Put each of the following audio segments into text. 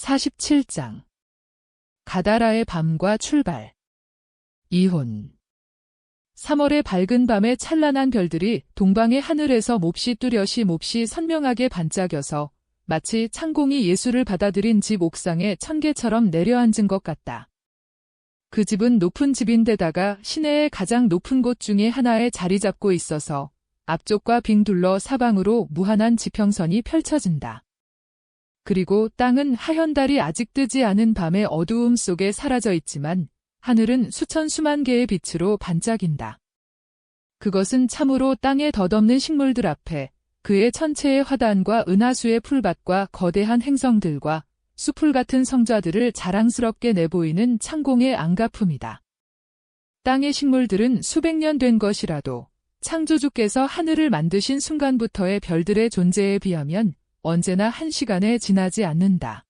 47장 가다라의 밤과 출발. 이혼. 3월의 밝은 밤에 찬란한 별들이 동방의 하늘에서 몹시 뚜렷이 몹시 선명하게 반짝여서 마치 창공이 예수를 받아들인 집 옥상에 천개처럼 내려앉은 것 같다. 그 집은 높은 집인데다가 시내의 가장 높은 곳 중에 하나에 자리 잡고 있어서 앞쪽과 빙 둘러 사방으로 무한한 지평선이 펼쳐진다. 그리고 땅은 하얀 달이 아직 뜨지 않은 밤의 어두움 속에 사라져 있지만 하늘은 수천 수만 개의 빛으로 반짝인다. 그것은 참으로 땅에 덧없는 식물들 앞에 그의 천체의 화단과 은하수의 풀밭과 거대한 행성들과 수풀 같은 성좌들을 자랑스럽게 내보이는 창공의 안가품이다. 땅의 식물들은 수백 년 된 것이라도 창조주께서 하늘을 만드신 순간부터의 별들의 존재에 비하면 언제나 한 시간에 지나지 않는다.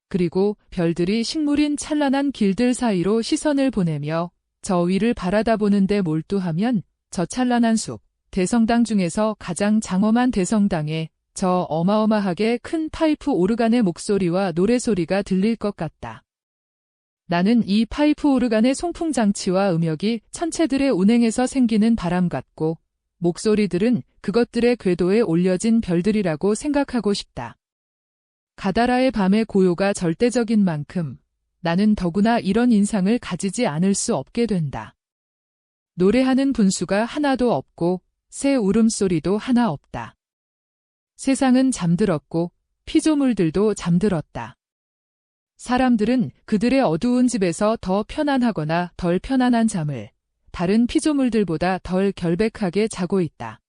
그리고 별들이 식물인 찬란한 길들 사이로 시선을 보내며 저 위를 바라다보는데 몰두하면 저 찬란한 숲, 대성당 중에서 가장 장엄한 대성당에 저 어마어마하게 큰 파이프 오르간의 목소리와 노래소리가 들릴 것 같다. 나는 이 파이프 오르간의 송풍장치와 음역이 천체들의 운행에서 생기는 바람 같고 목소리들은 그것들의 궤도에 올려진 별들이라고 생각하고 싶다. 가다라의 밤의 고요가 절대적인 만큼 나는 더구나 이런 인상을 가지지 않을 수 없게 된다. 노래하는 분수가 하나도 없고 새 울음소리도 하나 없다. 세상은 잠들었고 피조물들도 잠들었다. 사람들은 그들의 어두운 집에서 더 편안하거나 덜 편안한 잠을 다른 피조물들보다 덜 결백하게 자고 있다.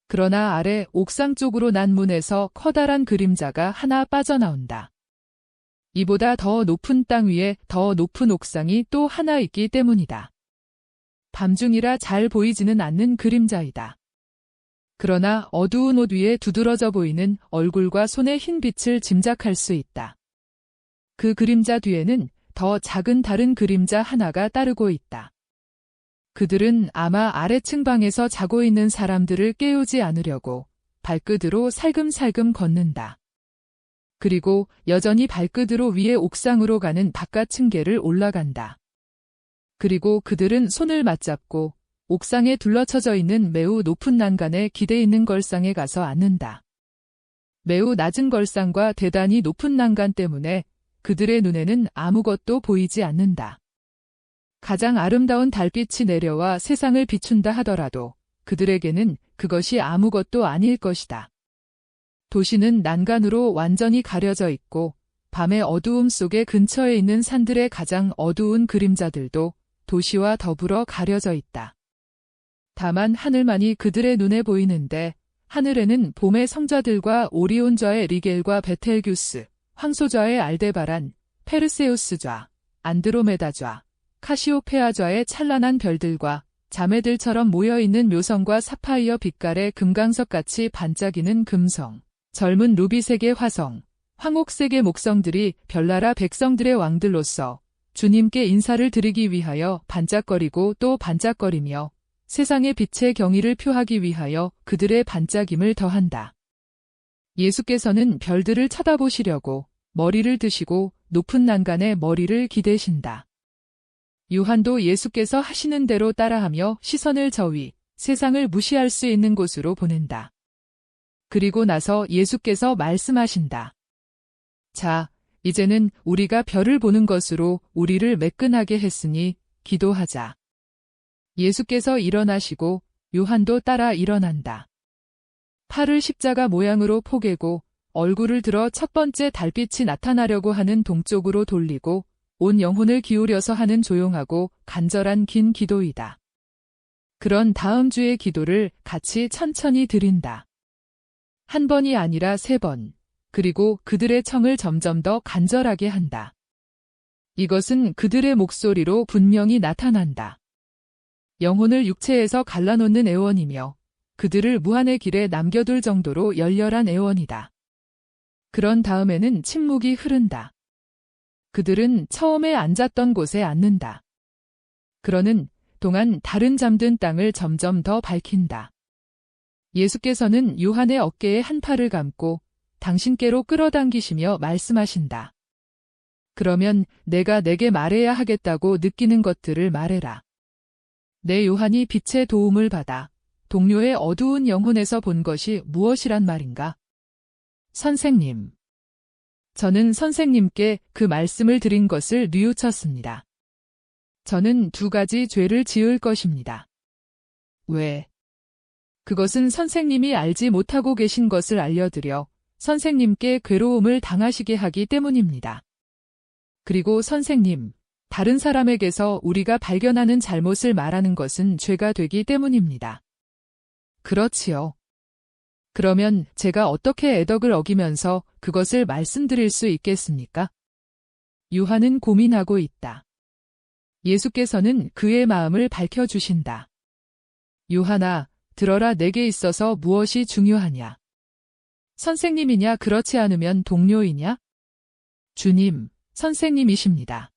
그러나 아래 옥상 쪽으로 난 문에서 커다란 그림자가 하나 빠져나온다. 이보다 더 높은 땅 위에 더 높은 옥상이 또 하나 있기 때문이다. 밤중이라 잘 보이지는 않는 그림자이다. 그러나 어두운 옷 위에 두드러져 보이는 얼굴과 손의 흰 빛을 짐작할 수 있다. 그 그림자 뒤에는 더 작은 다른 그림자 하나가 따르고 있다. 그들은 아마 아래층 방에서 자고 있는 사람들을 깨우지 않으려고 발끝으로 살금살금 걷는다. 그리고 여전히 발끝으로 위에 옥상으로 가는 바깥 층계를 올라간다. 그리고 그들은 손을 맞잡고 옥상에 둘러쳐져 있는 매우 높은 난간에 기대 있는 걸상에 가서 앉는다. 매우 낮은 걸상과 대단히 높은 난간 때문에 그들의 눈에는 아무것도 보이지 않는다. 가장 아름다운 달빛이 내려와 세상을 비춘다 하더라도 그들에게는 그것이 아무것도 아닐 것이다. 도시는 난간으로 완전히 가려져 있고 밤의 어두움 속에 근처에 있는 산들의 가장 어두운 그림자들도 도시와 더불어 가려져 있다. 다만 하늘만이 그들의 눈에 보이는데 하늘에는 봄의 성자들과 오리온좌의 리겔과 베텔규스, 황소좌의 알데바란, 페르세우스좌, 안드로메다좌, 카시오페아좌의 찬란한 별들과 자매들처럼 모여있는 묘성과 사파이어 빛깔의 금강석같이 반짝이는 금성, 젊은 루비색의 화성, 황옥색의 목성들이 별나라 백성들의 왕들로서 주님께 인사를 드리기 위하여 반짝거리고 또 반짝거리며 세상의 빛의 경의를 표하기 위하여 그들의 반짝임을 더한다. 예수께서는 별들을 쳐다보시려고 머리를 드시고 높은 난간에 머리를 기대신다. 요한도 예수께서 하시는 대로 따라하며 시선을 저 위, 세상을 무시할 수 있는 곳으로 보낸다. 그리고 나서 예수께서 말씀하신다. 자, 이제는 우리가 별을 보는 것으로 우리를 매끈하게 했으니 기도하자. 예수께서 일어나시고 요한도 따라 일어난다. 팔을 십자가 모양으로 포개고 얼굴을 들어 첫 번째 달빛이 나타나려고 하는 동쪽으로 돌리고 온 영혼을 기울여서 하는 조용하고 간절한 긴 기도이다. 그런 다음 주의 기도를 같이 천천히 드린다. 한 번이 아니라 3번, 그리고 그들의 청을 점점 더 간절하게 한다. 이것은 그들의 목소리로 분명히 나타난다. 영혼을 육체에서 갈라놓는 애원이며 그들을 무한의 길에 남겨둘 정도로 열렬한 애원이다. 그런 다음에는 침묵이 흐른다. 그들은 처음에 앉았던 곳에 앉는다. 그러는 동안 다른 잠든 땅을 점점 더 밝힌다. 예수께서는 요한의 어깨에 한 팔을 감고 당신께로 끌어당기시며 말씀하신다. 그러면 내가 내게 말해야 하겠다고 느끼는 것들을 말해라. 내 요한이 빛의 도움을 받아 동료의 어두운 영혼에서 본 것이 무엇이란 말인가? 선생님. 저는 선생님께 그 말씀을 드린 것을 뉘우쳤습니다. 저는 2가지 죄를 지을 것입니다. 왜? 그것은 선생님이 알지 못하고 계신 것을 알려드려 선생님께 괴로움을 당하시게 하기 때문입니다. 그리고 선생님, 다른 사람에게서 우리가 발견하는 잘못을 말하는 것은 죄가 되기 때문입니다. 그렇지요. 그러면 제가 어떻게 애덕을 어기면서 그것을 말씀드릴 수 있겠습니까? 요한은 고민하고 있다. 예수께서는 그의 마음을 밝혀주신다. 요한아, 들어라. 내게 있어서 무엇이 중요하냐? 선생님이냐 그렇지 않으면 동료이냐? 주님, 선생님이십니다.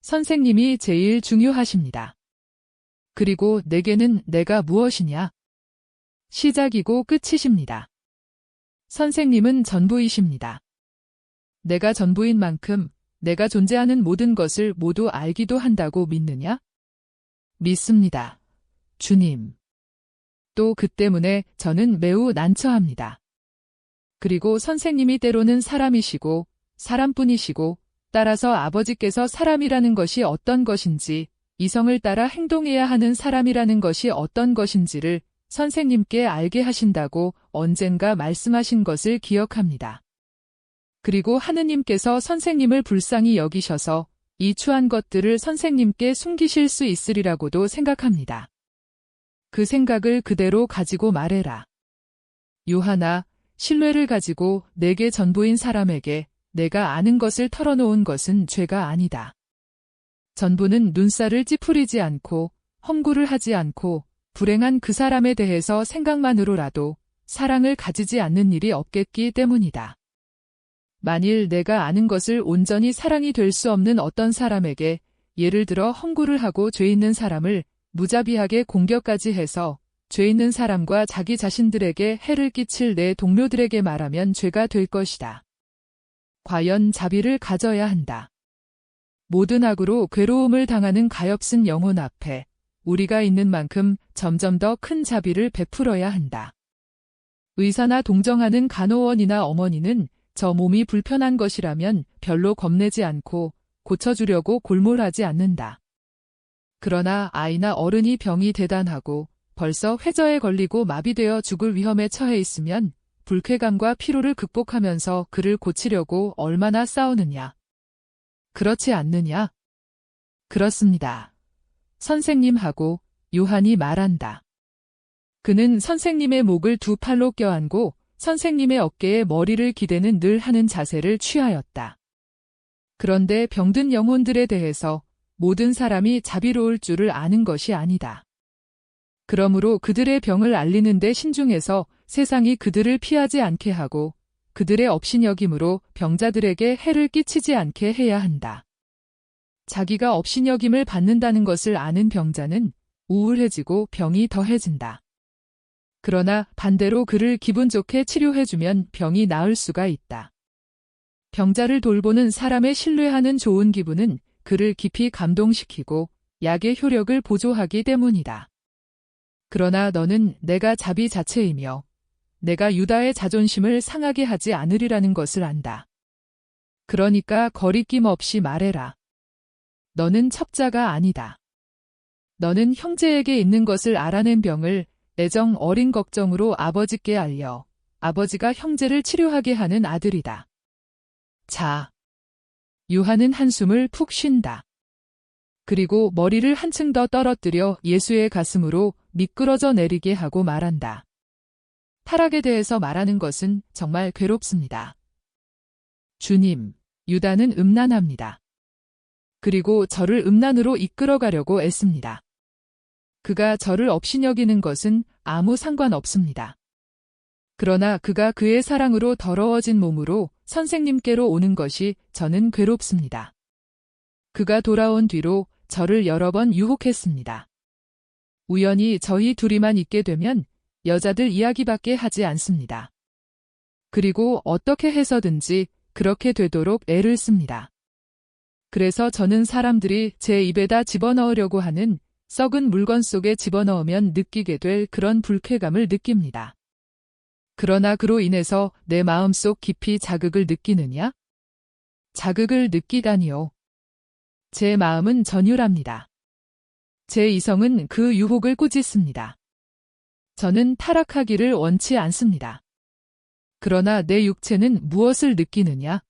선생님이 제일 중요하십니다. 그리고 내게는 내가 무엇이냐? 시작이고 끝이십니다. 선생님은 전부이십니다. 내가 전부인 만큼 내가 존재하는 모든 것을 모두 알기도 한다고 믿느냐? 믿습니다. 주님. 또 그 때문에 저는 매우 난처합니다. 그리고 선생님이 때로는 사람이시고 사람뿐이시고 따라서 아버지께서 사람이라는 것이 어떤 것인지 이성을 따라 행동해야 하는 사람이라는 것이 어떤 것인지를 선생님께 알게 하신다고 언젠가 말씀하신 것을 기억합니다. 그리고 하느님께서 선생님을 불쌍히 여기셔서 이 추한 것들을 선생님께 숨기실 수 있으리라고도 생각합니다. 그 생각을 그대로 가지고 말해라. 요한아, 신뢰를 가지고 내게 전부인 사람에게 내가 아는 것을 털어놓은 것은 죄가 아니다. 전부는 눈살을 찌푸리지 않고 험구를 하지 않고 불행한 그 사람에 대해서 생각만으로라도 사랑을 가지지 않는 일이 없겠기 때문이다. 만일 내가 아는 것을 온전히 사랑이 될 수 없는 어떤 사람에게 예를 들어 험구를 하고 죄 있는 사람을 무자비하게 공격까지 해서 죄 있는 사람과 자기 자신들에게 해를 끼칠 내 동료들에게 말하면 죄가 될 것이다. 과연 자비를 가져야 한다. 모든 악으로 괴로움을 당하는 가엾은 영혼 앞에 우리가 있는 만큼 점점 더 큰 자비를 베풀어야 한다. 의사나 동정하는 간호원이나 어머니는 저 몸이 불편한 것이라면 별로 겁내지 않고 고쳐주려고 골몰하지 않는다. 그러나 아이나 어른이 병이 대단하고 벌써 회저에 걸리고 마비되어 죽을 위험에 처해 있으면 불쾌감과 피로를 극복하면서 그를 고치려고 얼마나 싸우느냐. 그렇지 않느냐? 그렇습니다. 선생님하고 요한이 말한다. 그는 선생님의 목을 2팔로 껴안고 선생님의 어깨에 머리를 기대는 늘 하는 자세를 취하였다. 그런데 병든 영혼들에 대해서 모든 사람이 자비로울 줄을 아는 것이 아니다. 그러므로 그들의 병을 알리는 데 신중해서 세상이 그들을 피하지 않게 하고 그들의 업신여김으로 병자들에게 해를 끼치지 않게 해야 한다. 자기가 업신여김을 받는다는 것을 아는 병자는 우울해지고 병이 더해진다. 그러나 반대로 그를 기분 좋게 치료해주면 병이 나을 수가 있다. 병자를 돌보는 사람의 신뢰하는 좋은 기분은 그를 깊이 감동시키고 약의 효력을 보조하기 때문이다. 그러나 너는 내가 자비 자체이며 내가 유다의 자존심을 상하게 하지 않으리라는 것을 안다. 그러니까 거리낌 없이 말해라. 너는 첩자가 아니다. 너는 형제에게 있는 것을 알아낸 병을 애정 어린 걱정으로 아버지께 알려 아버지가 형제를 치료하게 하는 아들이다. 자. 요한은 한숨을 푹 쉰다. 그리고 머리를 한층 더 떨어뜨려 예수의 가슴으로 미끄러져 내리게 하고 말한다. 타락에 대해서 말하는 것은 정말 괴롭습니다. 주님, 유다는 음란합니다. 그리고 저를 음란으로 이끌어가려고 애씁니다. 그가 저를 업신여기는 것은 아무 상관없습니다. 그러나 그가 그의 사랑으로 더러워진 몸으로 선생님께로 오는 것이 저는 괴롭습니다. 그가 돌아온 뒤로 저를 여러 번 유혹했습니다. 우연히 저희 둘이만 있게 되면 여자들 이야기밖에 하지 않습니다. 그리고 어떻게 해서든지 그렇게 되도록 애를 씁니다. 그래서 저는 사람들이 제 입에다 집어넣으려고 하는 썩은 물건 속에 집어넣으면 느끼게 될 그런 불쾌감을 느낍니다. 그러나 그로 인해서 내 마음속 깊이 자극을 느끼느냐? 자극을 느끼다니요. 제 마음은 전율합니다. 제 이성은 그 유혹을 꾸짖습니다. 저는 타락하기를 원치 않습니다. 그러나 내 육체는 무엇을 느끼느냐?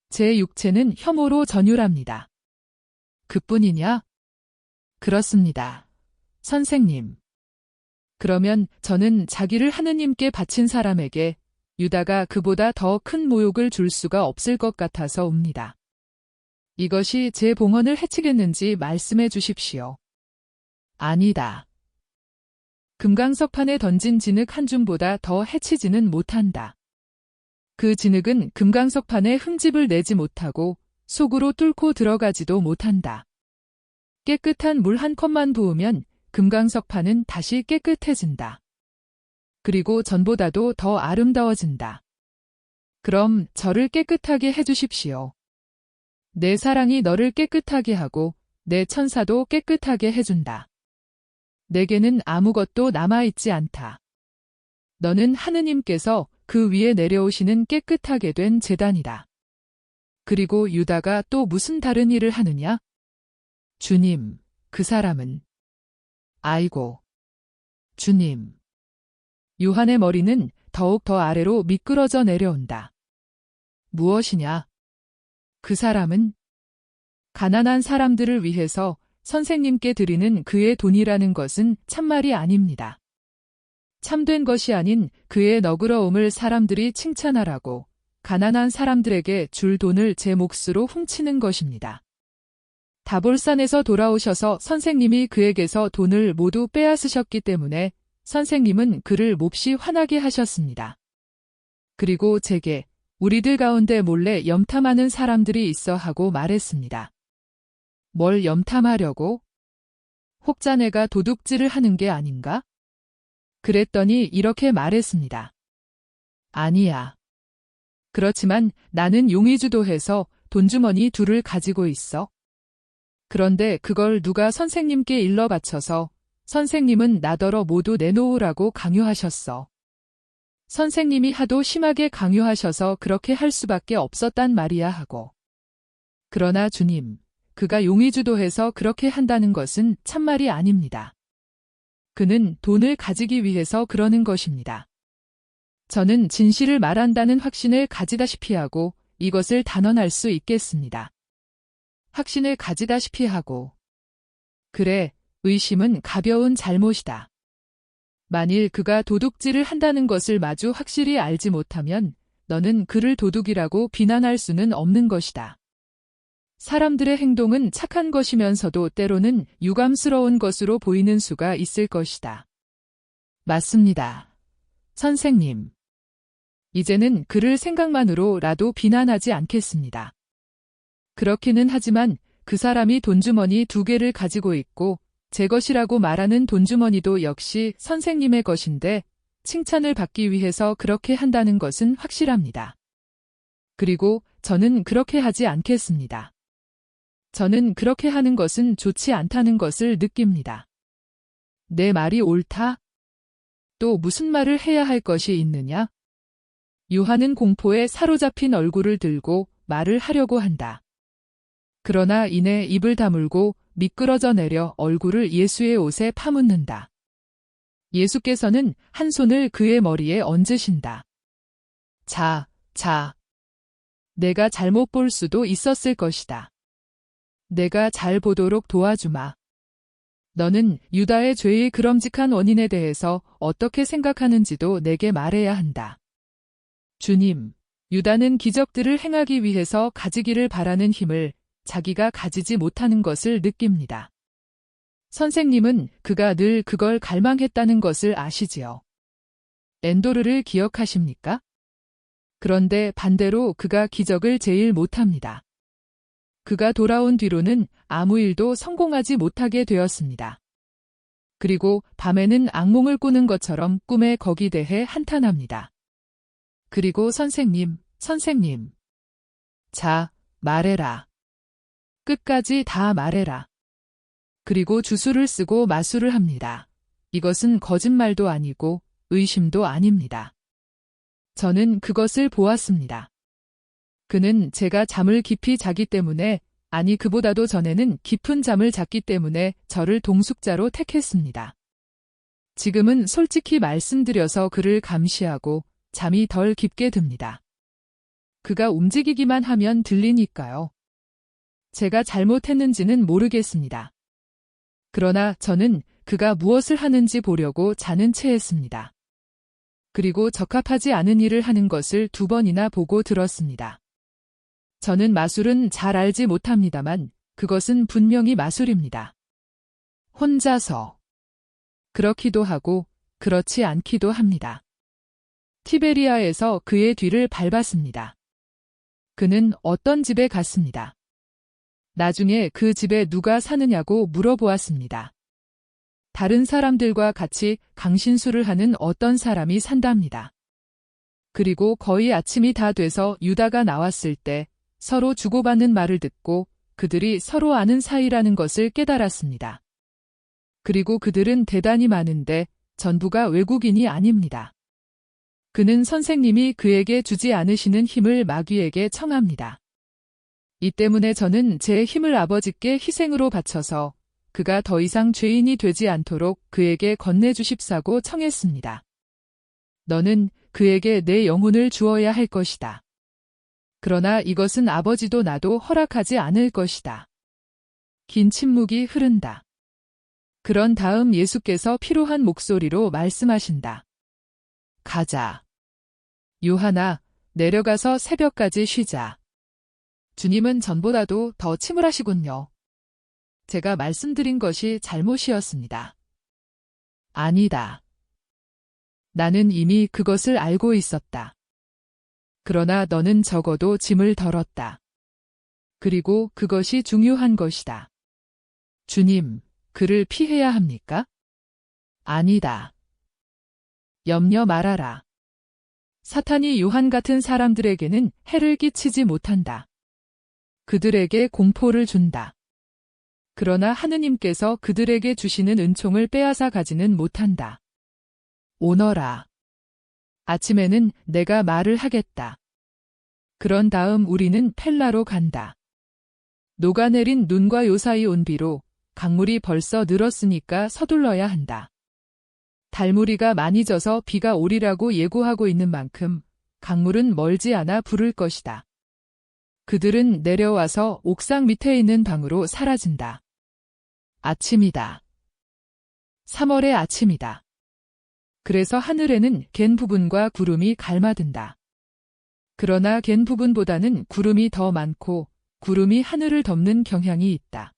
제 육체는 혐오로 전율합니다. 그뿐이냐? 그렇습니다. 선생님. 그러면 저는 자기를 하느님께 바친 사람에게 유다가 그보다 더 큰 모욕을 줄 수가 없을 것 같아서 옵니다. 이것이 제 봉헌을 해치겠는지 말씀해 주십시오. 아니다. 금강석판에 던진 진흙 한 줌보다 더 해치지는 못한다. 그 진흙은 금강석판에 흠집을 내지 못하고 속으로 뚫고 들어가지도 못한다. 깨끗한 물 한 컵만 부으면 금강석판은 다시 깨끗해진다. 그리고 전보다도 더 아름다워진다. 그럼 저를 깨끗하게 해주십시오. 내 사랑이 너를 깨끗하게 하고 내 천사도 깨끗하게 해준다. 내게는 아무것도 남아있지 않다. 너는 하느님께서 그 위에 내려오시는 깨끗하게 된 제단이다. 그리고 유다가 또 무슨 다른 일을 하느냐? 주님, 그 사람은. 아이고. 주님. 요한의 머리는 더욱 더 아래로 미끄러져 내려온다. 무엇이냐? 그 사람은 가난한 사람들을 위해서 선생님께 드리는 그의 돈이라는 것은 참말이 아닙니다. 참된 것이 아닌 그의 너그러움을 사람들이 칭찬하라고 가난한 사람들에게 줄 돈을 제 몫으로 훔치는 것입니다. 다볼산에서 돌아오셔서 선생님이 그에게서 돈을 모두 빼앗으셨기 때문에 선생님은 그를 몹시 화나게 하셨습니다. 그리고 제게 우리들 가운데 몰래 염탐하는 사람들이 있어 하고 말했습니다. 뭘 염탐하려고? 혹자네가 도둑질을 하는 게 아닌가? 그랬더니 이렇게 말했습니다. 아니야. 그렇지만 나는 용의주도해서 돈주머니 둘을 가지고 있어. 그런데 그걸 누가 선생님께 일러 바쳐서 선생님은 나더러 모두 내놓으라고 강요하셨어. 선생님이 하도 심하게 강요하셔서 그렇게 할 수밖에 없었단 말이야 하고. 그러나 주님, 그가 용의주도해서 그렇게 한다는 것은 참말이 아닙니다. 그는 돈을 가지기 위해서 그러는 것입니다. 저는 진실을 말한다는 확신을 가지다시피 하고 이것을 단언할 수 있겠습니다. 확신을 가지다시피 하고. 그래, 의심은 가벼운 잘못이다. 만일 그가 도둑질을 한다는 것을 마주 확실히 알지 못하면 너는 그를 도둑이라고 비난할 수는 없는 것이다. 사람들의 행동은 착한 것이면서도 때로는 유감스러운 것으로 보이는 수가 있을 것이다. 맞습니다. 선생님. 이제는 그를 생각만으로라도 비난하지 않겠습니다. 그렇기는 하지만 그 사람이 돈주머니 2개를 가지고 있고 제 것이라고 말하는 돈주머니도 역시 선생님의 것인데 칭찬을 받기 위해서 그렇게 한다는 것은 확실합니다. 그리고 저는 그렇게 하지 않겠습니다. 저는 그렇게 하는 것은 좋지 않다는 것을 느낍니다. 내 말이 옳다? 또 무슨 말을 해야 할 것이 있느냐? 요한은 공포에 사로잡힌 얼굴을 들고 말을 하려고 한다. 그러나 이내 입을 다물고 미끄러져 내려 얼굴을 예수의 옷에 파묻는다. 예수께서는 한 손을 그의 머리에 얹으신다. 자. 내가 잘못 볼 수도 있었을 것이다. 내가 잘 보도록 도와주마. 너는 유다의 죄의 그럼직한 원인에 대해서 어떻게 생각하는지도 내게 말해야 한다. 주님, 유다는 기적들을 행하기 위해서 가지기를 바라는 힘을 자기가 가지지 못하는 것을 느낍니다. 선생님은 그가 늘 그걸 갈망했다는 것을 아시지요. 엔도르를 기억하십니까? 그런데 반대로 그가 기적을 제일 못합니다. 그가 돌아온 뒤로는 아무 일도 성공하지 못하게 되었습니다. 그리고 밤에는 악몽을 꾸는 것처럼 꿈에 거기 대해 한탄합니다. 그리고 선생님, 선생님. 자, 말해라. 끝까지 다 말해라. 그리고 주술을 쓰고 마술을 합니다. 이것은 거짓말도 아니고 의심도 아닙니다. 저는 그것을 보았습니다. 그는 제가 잠을 깊이 자기 때문에, 아니 그보다도 전에는 깊은 잠을 잤기 때문에 저를 동숙자로 택했습니다. 지금은 솔직히 말씀드려서 그를 감시하고 잠이 덜 깊게 듭니다. 그가 움직이기만 하면 들리니까요. 제가 잘못했는지는 모르겠습니다. 그러나 저는 그가 무엇을 하는지 보려고 자는 체했습니다. 그리고 적합하지 않은 일을 하는 것을 2번이나 보고 들었습니다. 저는 마술은 잘 알지 못합니다만 그것은 분명히 마술입니다. 혼자서. 그렇기도 하고 그렇지 않기도 합니다. 티베리아에서 그의 뒤를 밟았습니다. 그는 어떤 집에 갔습니다. 나중에 그 집에 누가 사느냐고 물어보았습니다. 다른 사람들과 같이 강신술을 하는 어떤 사람이 산답니다. 그리고 거의 아침이 다 돼서 유다가 나왔을 때 서로 주고받는 말을 듣고 그들이 서로 아는 사이라는 것을 깨달았습니다. 그리고 그들은 대단히 많은데 전부가 외국인이 아닙니다. 그는 선생님이 그에게 주지 않으시는 힘을 마귀에게 청합니다. 이 때문에 저는 제 힘을 아버지께 희생으로 바쳐서 그가 더 이상 죄인이 되지 않도록 그에게 건네주십사고 청했습니다. 너는 그에게 내 영혼을 주어야 할 것이다. 그러나 이것은 아버지도 나도 허락하지 않을 것이다. 긴 침묵이 흐른다. 그런 다음 예수께서 피로한 목소리로 말씀하신다. 가자. 요한아, 내려가서 새벽까지 쉬자. 주님은 전보다도 더 침울하시군요. 제가 말씀드린 것이 잘못이었습니다. 아니다. 나는 이미 그것을 알고 있었다. 그러나 너는 적어도 짐을 덜었다. 그리고 그것이 중요한 것이다. 주님, 그를 피해야 합니까? 아니다. 염려 말아라. 사탄이 요한 같은 사람들에게는 해를 끼치지 못한다. 그들에게 공포를 준다. 그러나 하느님께서 그들에게 주시는 은총을 빼앗아 가지는 못한다. 오너라. 아침에는 내가 말을 하겠다. 그런 다음 우리는 펠라로 간다. 녹아내린 눈과 요사이 온 비로 강물이 벌써 늘었으니까 서둘러야 한다. 달무리가 많이 져서 비가 오리라고 예고하고 있는 만큼 강물은 멀지 않아 부를 것이다. 그들은 내려와서 옥상 밑에 있는 방으로 사라진다. 아침이다. 3월의 아침이다. 그래서 하늘에는 갠 부분과 구름이 갈마든다. 그러나 갠 부분보다는 구름이 더 많고 구름이 하늘을 덮는 경향이 있다.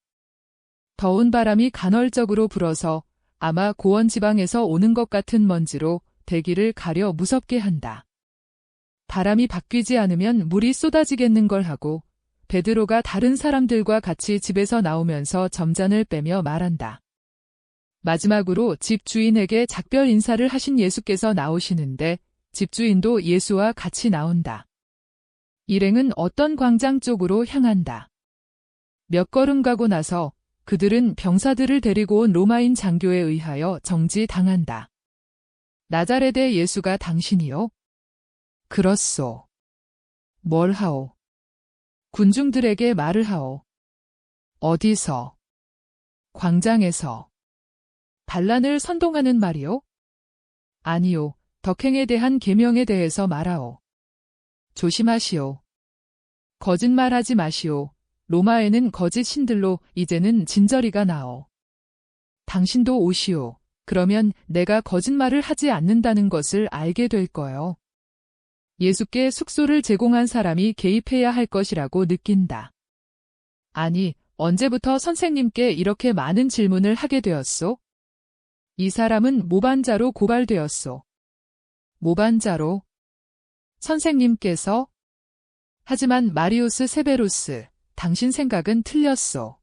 더운 바람이 간헐적으로 불어서 아마 고원 지방에서 오는 것 같은 먼지로 대기를 가려 무섭게 한다. 바람이 바뀌지 않으면 물이 쏟아지겠는 걸 하고 베드로가 다른 사람들과 같이 집에서 나오면서 점잔을 빼며 말한다. 마지막으로 집주인에게 작별 인사를 하신 예수께서 나오시는데 집주인도 예수와 같이 나온다. 일행은 어떤 광장 쪽으로 향한다. 몇 걸음 가고 나서 그들은 병사들을 데리고 온 로마인 장교에 의하여 정지당한다. 나자렛의 예수가 당신이요? 그렇소. 뭘 하오? 군중들에게 말을 하오. 어디서? 광장에서. 반란을 선동하는 말이요? 아니요. 덕행에 대한 계명에 대해서 말하오. 조심하시오. 거짓말하지 마시오. 로마에는 거짓 신들로 이제는 진저리가 나오. 당신도 오시오. 그러면 내가 거짓말을 하지 않는다는 것을 알게 될 거요. 예수께 숙소를 제공한 사람이 개입해야 할 것이라고 느낀다. 아니, 언제부터 선생님께 이렇게 많은 질문을 하게 되었소? 이 사람은 모반자로 고발되었소. 모반자로? 선생님께서? 하지만 마리우스 세베루스, 당신 생각은 틀렸소.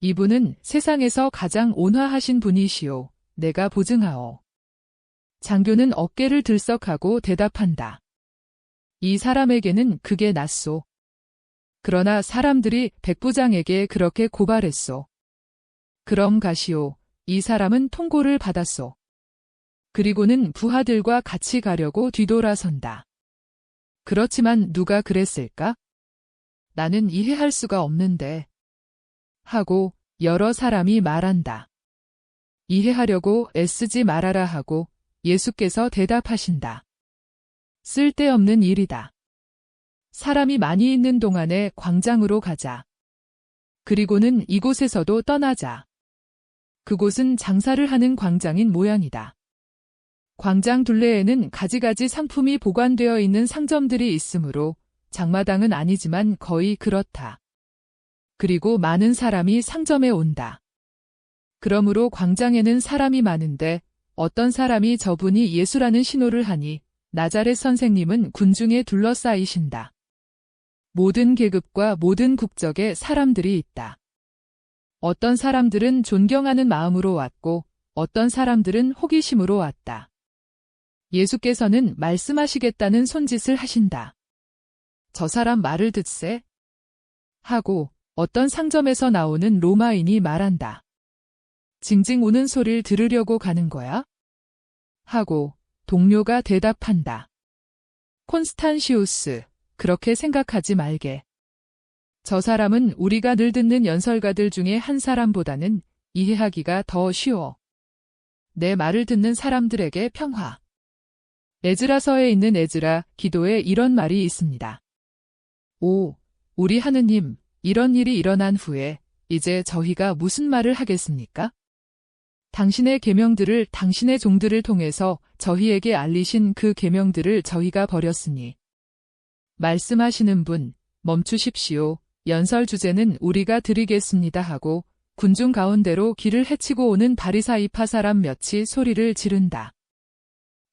이분은 세상에서 가장 온화하신 분이시오. 내가 보증하오. 장교는 어깨를 들썩하고 대답한다. 이 사람에게는 그게 낫소. 그러나 사람들이 백부장에게 그렇게 고발했소. 그럼 가시오. 이 사람은 통고를 받았소. 그리고는 부하들과 같이 가려고 뒤돌아선다. 그렇지만 누가 그랬을까? 나는 이해할 수가 없는데. 하고 여러 사람이 말한다. 이해하려고 애쓰지 말아라 하고 예수께서 대답하신다. 쓸데없는 일이다. 사람이 많이 있는 동안에 광장으로 가자. 그리고는 이곳에서도 떠나자. 그곳은 장사를 하는 광장인 모양이다. 광장 둘레에는 가지가지 상품이 보관되어 있는 상점들이 있으므로 장마당은 아니지만 거의 그렇다. 그리고 많은 사람이 상점에 온다. 그러므로 광장에는 사람이 많은데 어떤 사람이 저분이 예수라는 신호를 하니 나자렛 선생님은 군중에 둘러싸이신다. 모든 계급과 모든 국적의 사람들이 있다. 어떤 사람들은 존경하는 마음으로 왔고 어떤 사람들은 호기심으로 왔다. 예수께서는 말씀하시겠다는 손짓을 하신다. 저 사람 말을 듣세? 하고 어떤 상점에서 나오는 로마인이 말한다. 징징 우는 소리를 들으려고 가는 거야? 하고 동료가 대답한다. 콘스탄시우스, 그렇게 생각하지 말게. 저 사람은 우리가 늘 듣는 연설가들 중에 한 사람보다는 이해하기가 더 쉬워. 내 말을 듣는 사람들에게 평화. 에즈라서에 있는 에즈라 기도에 이런 말이 있습니다. 오, 우리 하느님, 이런 일이 일어난 후에 이제 저희가 무슨 말을 하겠습니까? 당신의 계명들을 당신의 종들을 통해서 저희에게 알리신 그 계명들을 저희가 버렸으니. 말씀하시는 분, 멈추십시오. 연설 주제는 우리가 드리겠습니다 하고 군중 가운데로 길을 헤치고 오는 바리사이파 사람 몇이 소리를 지른다.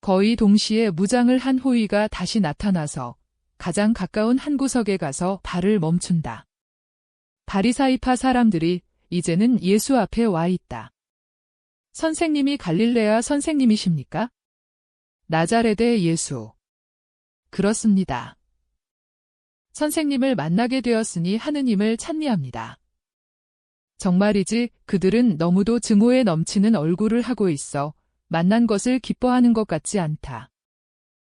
거의 동시에 무장을 한 호위가 다시 나타나서 가장 가까운 한 구석에 가서 발을 멈춘다. 바리사이파 사람들이 이제는 예수 앞에 와 있다. 선생님이 갈릴레아 선생님이십니까? 나자렛의 예수. 그렇습니다. 선생님을 만나게 되었으니 하느님을 찬미합니다. 정말이지 그들은 너무도 증오에 넘치는 얼굴을 하고 있어 만난 것을 기뻐하는 것 같지 않다.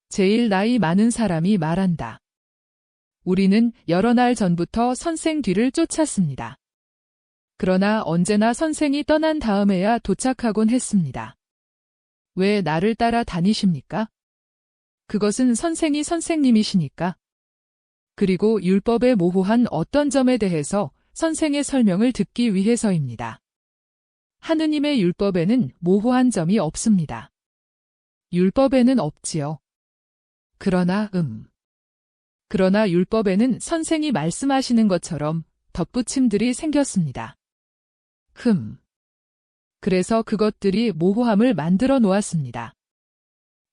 제일 나이 많은 사람이 말한다. 우리는 여러 날 전부터 선생 뒤를 쫓았습니다. 그러나 언제나 선생이 떠난 다음에야 도착하곤 했습니다. 왜 나를 따라 다니십니까? 그것은 선생이 선생님이시니까. 그리고 율법의 모호한 어떤 점에 대해서 선생의 설명을 듣기 위해서입니다. 하느님의 율법에는 모호한 점이 없습니다. 율법에는 없지요. 그러나 율법에는 선생이 말씀하시는 것처럼 덧붙임들이 생겼습니다. 그래서 그것들이 모호함을 만들어 놓았습니다.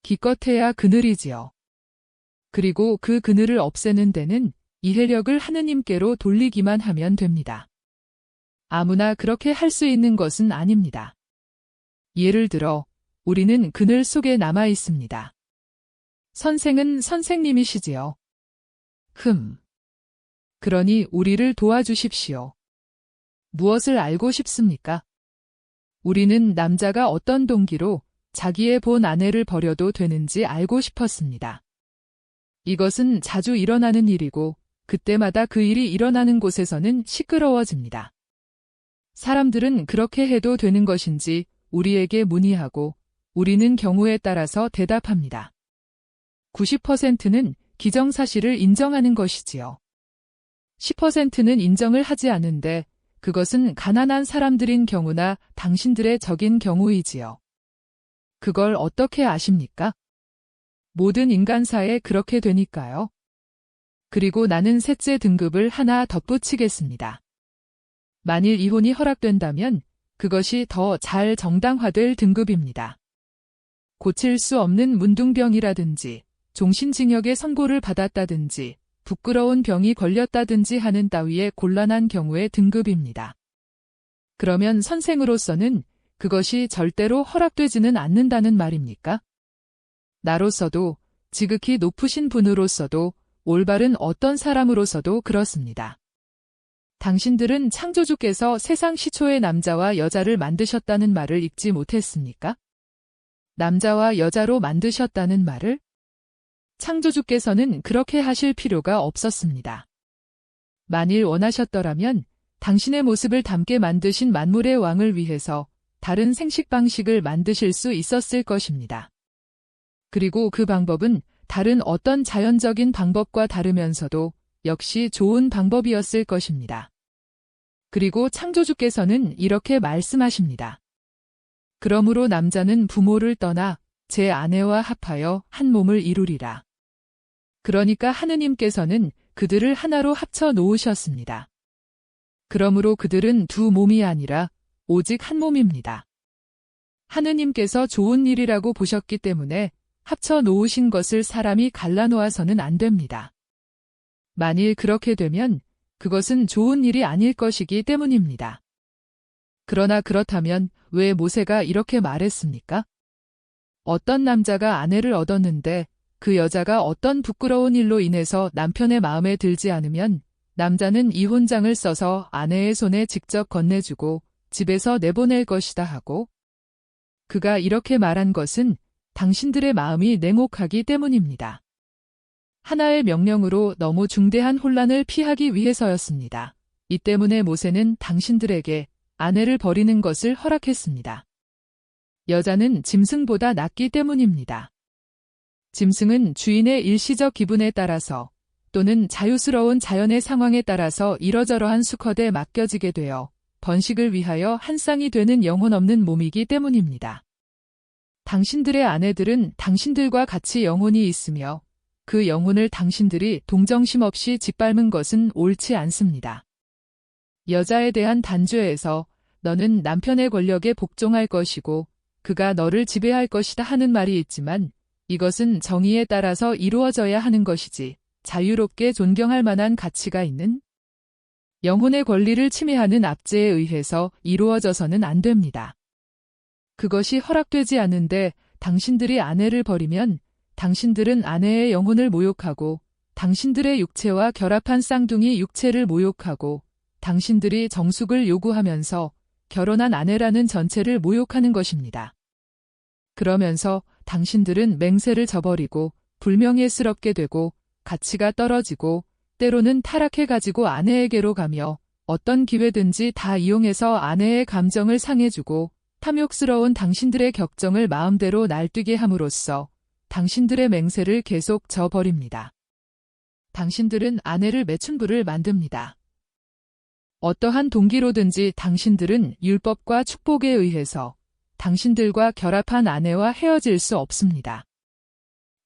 기껏해야 그늘이지요. 그리고 그 그늘을 없애는 데는 이해력을 하느님께로 돌리기만 하면 됩니다. 아무나 그렇게 할 수 있는 것은 아닙니다. 예를 들어 우리는 그늘 속에 남아 있습니다. 선생은 선생님이시지요. 그러니 우리를 도와주십시오. 무엇을 알고 싶습니까? 우리는 남자가 어떤 동기로 자기의 본 아내를 버려도 되는지 알고 싶었습니다. 이것은 자주 일어나는 일이고 그때마다 그 일이 일어나는 곳에서는 시끄러워집니다. 사람들은 그렇게 해도 되는 것인지 우리에게 문의하고 우리는 경우에 따라서 대답합니다. 90%는 기정사실을 인정하는 것이지요. 10%는 인정을 하지 않는데 그것은 가난한 사람들인 경우나 당신들의 적인 경우이지요. 그걸 어떻게 아십니까? 모든 인간사에 그렇게 되니까요. 그리고 나는 셋째 등급을 하나 덧붙이겠습니다. 만일 이혼이 허락된다면 그것이 더 잘 정당화될 등급입니다. 고칠 수 없는 문둥병이라든지 종신징역의 선고를 받았다든지 부끄러운 병이 걸렸다든지 하는 따위의 곤란한 경우의 등급입니다. 그러면 선생으로서는 그것이 절대로 허락되지는 않는다는 말입니까? 나로서도 지극히 높으신 분으로서도 올바른 어떤 사람으로서도 그렇습니다. 당신들은 창조주께서 세상 시초의 남자와 여자를 만드셨다는 말을 읽지 못했습니까? 남자와 여자로 만드셨다는 말을? 창조주께서는 그렇게 하실 필요가 없었습니다. 만일 원하셨더라면 당신의 모습을 닮게 만드신 만물의 왕을 위해서 다른 생식 방식을 만드실 수 있었을 것입니다. 그리고 그 방법은 다른 어떤 자연적인 방법과 다르면서도 역시 좋은 방법이었을 것입니다. 그리고 창조주께서는 이렇게 말씀하십니다. 그러므로 남자는 부모를 떠나 제 아내와 합하여 한 몸을 이루리라. 그러니까 하느님께서는 그들을 하나로 합쳐 놓으셨습니다. 그러므로 그들은 두 몸이 아니라 오직 한 몸입니다. 하느님께서 좋은 일이라고 보셨기 때문에 합쳐 놓으신 것을 사람이 갈라놓아서는 안 됩니다. 만일 그렇게 되면 그것은 좋은 일이 아닐 것이기 때문입니다. 그러나 그렇다면 왜 모세가 이렇게 말했습니까? 어떤 남자가 아내를 얻었는데 그 여자가 어떤 부끄러운 일로 인해서 남편의 마음에 들지 않으면 남자는 이혼장을 써서 아내의 손에 직접 건네주고 집에서 내보낼 것이다 하고, 그가 이렇게 말한 것은 당신들의 마음이 냉혹하기 때문입니다. 하나의 명령으로 너무 중대한 혼란을 피하기 위해서였습니다. 이 때문에 모세는 당신들에게 아내를 버리는 것을 허락했습니다. 여자는 짐승보다 낫기 때문입니다. 짐승은 주인의 일시적 기분에 따라서 또는 자유스러운 자연의 상황에 따라서 이러저러한 수컷에 맡겨지게 되어 번식을 위하여 한 쌍이 되는 영혼 없는 몸이기 때문입니다. 당신들의 아내들은 당신들과 같이 영혼이 있으며 그 영혼을 당신들이 동정심 없이 짓밟은 것은 옳지 않습니다. 여자에 대한 단죄에서 너는 남편의 권력에 복종할 것이고 그가 너를 지배할 것이다 하는 말이 있지만 이것은 정의에 따라서 이루어져야 하는 것이지 자유롭게 존경할 만한 가치가 있는 영혼의 권리를 침해하는 압제에 의해서 이루어져서는 안 됩니다. 그것이 허락되지 않은데 당신들이 아내를 버리면 당신들은 아내의 영혼을 모욕하고 당신들의 육체와 결합한 쌍둥이 육체를 모욕하고 당신들이 정숙을 요구하면서 결혼한 아내라는 전체를 모욕하는 것입니다. 그러면서 당신들은 맹세를 저버리고 불명예스럽게 되고 가치가 떨어지고 때로는 타락해가지고 아내에게로 가며 어떤 기회든지 다 이용해서 아내의 감정을 상해주고 탐욕스러운 당신들의 격정을 마음대로 날뛰게 함으로써 당신들의 맹세를 계속 저버립니다. 당신들은 아내를 매춘부를 만듭니다. 어떠한 동기로든지 당신들은 율법과 축복에 의해서 당신들과 결합한 아내와 헤어질 수 없습니다.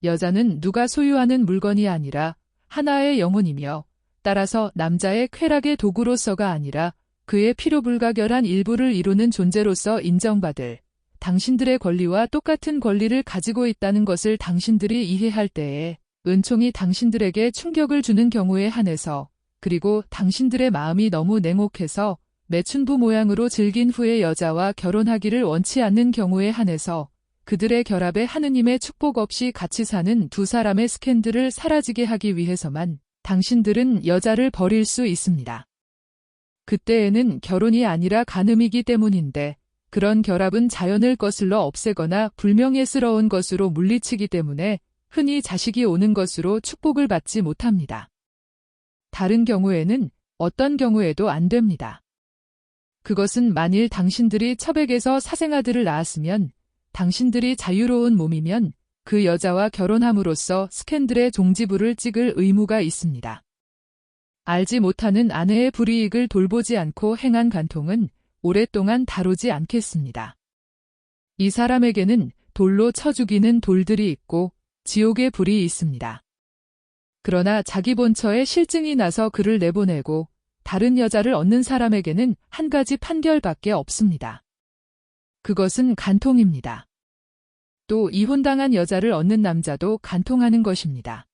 여자는 누가 소유하는 물건이 아니라 하나의 영혼이며 따라서 남자의 쾌락의 도구로서가 아니라 그의 필요불가결한 일부를 이루는 존재로서 인정받을 당신들의 권리와 똑같은 권리를 가지고 있다는 것을 당신들이 이해할 때에 은총이 당신들에게 충격을 주는 경우에 한해서 그리고 당신들의 마음이 너무 냉혹해서 매춘부 모양으로 즐긴 후에 여자와 결혼하기를 원치 않는 경우에 한해서 그들의 결합에 하느님의 축복 없이 같이 사는 두 사람의 스캔들을 사라지게 하기 위해서만 당신들은 여자를 버릴 수 있습니다. 그때에는 결혼이 아니라 간음이기 때문인데 그런 결합은 자연을 거슬러 없애거나 불명예스러운 것으로 물리치기 때문에 흔히 자식이 오는 것으로 축복을 받지 못합니다. 다른 경우에는 어떤 경우에도 안 됩니다. 그것은 만일 당신들이 첩에게서 사생아들을 낳았으면 당신들이 자유로운 몸이면 그 여자와 결혼함으로써 스캔들의 종지부를 찍을 의무가 있습니다. 알지 못하는 아내의 불이익을 돌보지 않고 행한 간통은 오랫동안 다루지 않겠습니다. 이 사람에게는 돌로 쳐 죽이는 돌들이 있고 지옥의 불이 있습니다. 그러나 자기 본처에 실증이 나서 그를 내보내고 다른 여자를 얻는 사람에게는 한 가지 판결밖에 없습니다. 그것은 간통입니다. 또 이혼당한 여자를 얻는 남자도 간통하는 것입니다.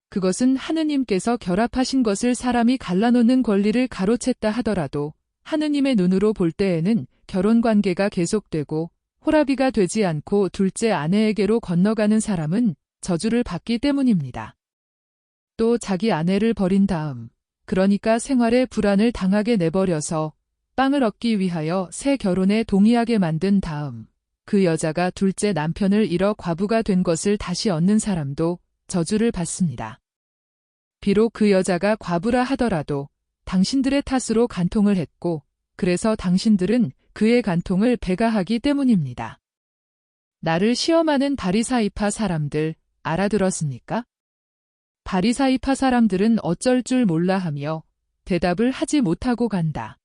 그것은 하느님께서 결합하신 것을 사람이 갈라놓는 권리를 가로챘다 하더라도 하느님의 눈으로 볼 때에는 결혼관계가 계속되고 호라비가 되지 않고 둘째 아내에게로 건너가는 사람은 저주를 받기 때문입니다. 또 자기 아내를 버린 다음, 그러니까 생활에 불안을 당하게 내버려서 빵을 얻기 위하여 새 결혼에 동의하게 만든 다음, 그 여자가 둘째 남편을 잃어 과부가 된 것을 다시 얻는 사람도 저주를 받습니다. 비록 그 여자가 과부라 하더라도 당신들의 탓으로 간통을 했고, 그래서 당신들은 그의 간통을 배가하기 때문입니다. 나를 시험하는 바리사이파 사람들, 알아들었습니까? 바리사이파 사람들은 어쩔 줄 몰라 하며 대답을 하지 못하고 간다.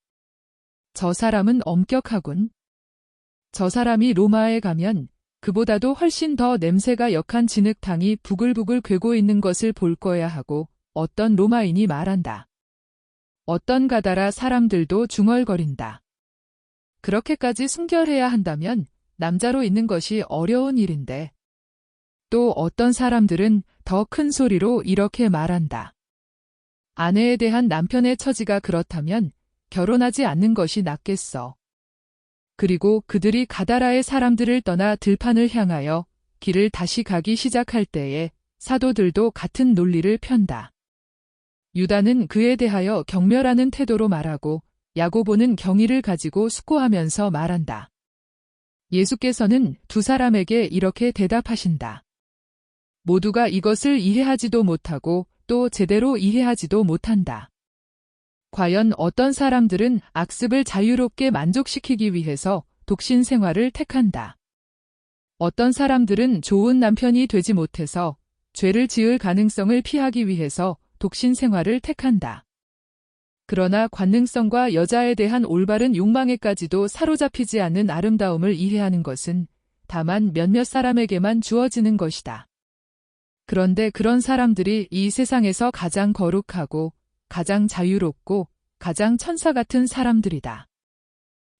저 사람은 엄격하군. 저 사람이 로마에 가면 그보다도 훨씬 더 냄새가 역한 진흙탕이 부글부글 꿰고 있는 것을 볼 거야 하고 어떤 로마인이 말한다. 어떤 가다라 사람들도 중얼거린다. 그렇게까지 순결해야 한다면 남자로 있는 것이 어려운 일인데. 또 어떤 사람들은 더 큰 소리로 이렇게 말한다. 아내에 대한 남편의 처지가 그렇다면 결혼하지 않는 것이 낫겠어. 그리고 그들이 가다라의 사람들을 떠나 들판을 향하여 길을 다시 가기 시작할 때에 사도들도 같은 논리를 편다. 유다는 그에 대하여 경멸하는 태도로 말하고 야고보는 경의를 가지고 숙고하면서 말한다. 예수께서는 두 사람에게 이렇게 대답하신다. 모두가 이것을 이해하지도 못하고 또 제대로 이해하지도 못한다. 과연 어떤 사람들은 악습을 자유롭게 만족시키기 위해서 독신 생활을 택한다. 어떤 사람들은 좋은 남편이 되지 못해서 죄를 지을 가능성을 피하기 위해서 독신 생활을 택한다. 그러나 관능성과 여자에 대한 올바른 욕망에까지도 사로잡히지 않는 아름다움을 이해하는 것은 다만 몇몇 사람에게만 주어지는 것이다. 그런데 그런 사람들이 이 세상에서 가장 거룩하고 가장 자유롭고 가장 천사 같은 사람들이다.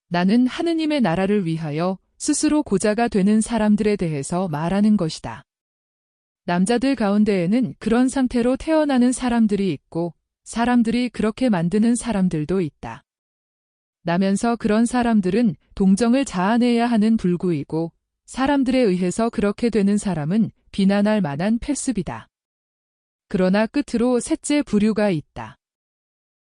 나는 하느님의 나라를 위하여 스스로 고자가 되는 사람들에 대해서 말하는 것이다. 남자들 가운데에는 그런 상태로 태어나는 사람들이 있고 사람들이 그렇게 만드는 사람들도 있다. 나면서 그런 사람들은 동정을 자아내야 하는 불구이고 사람들에 의해서 그렇게 되는 사람은 비난할 만한 패습이다. 그러나 끝으로 셋째 부류가 있다.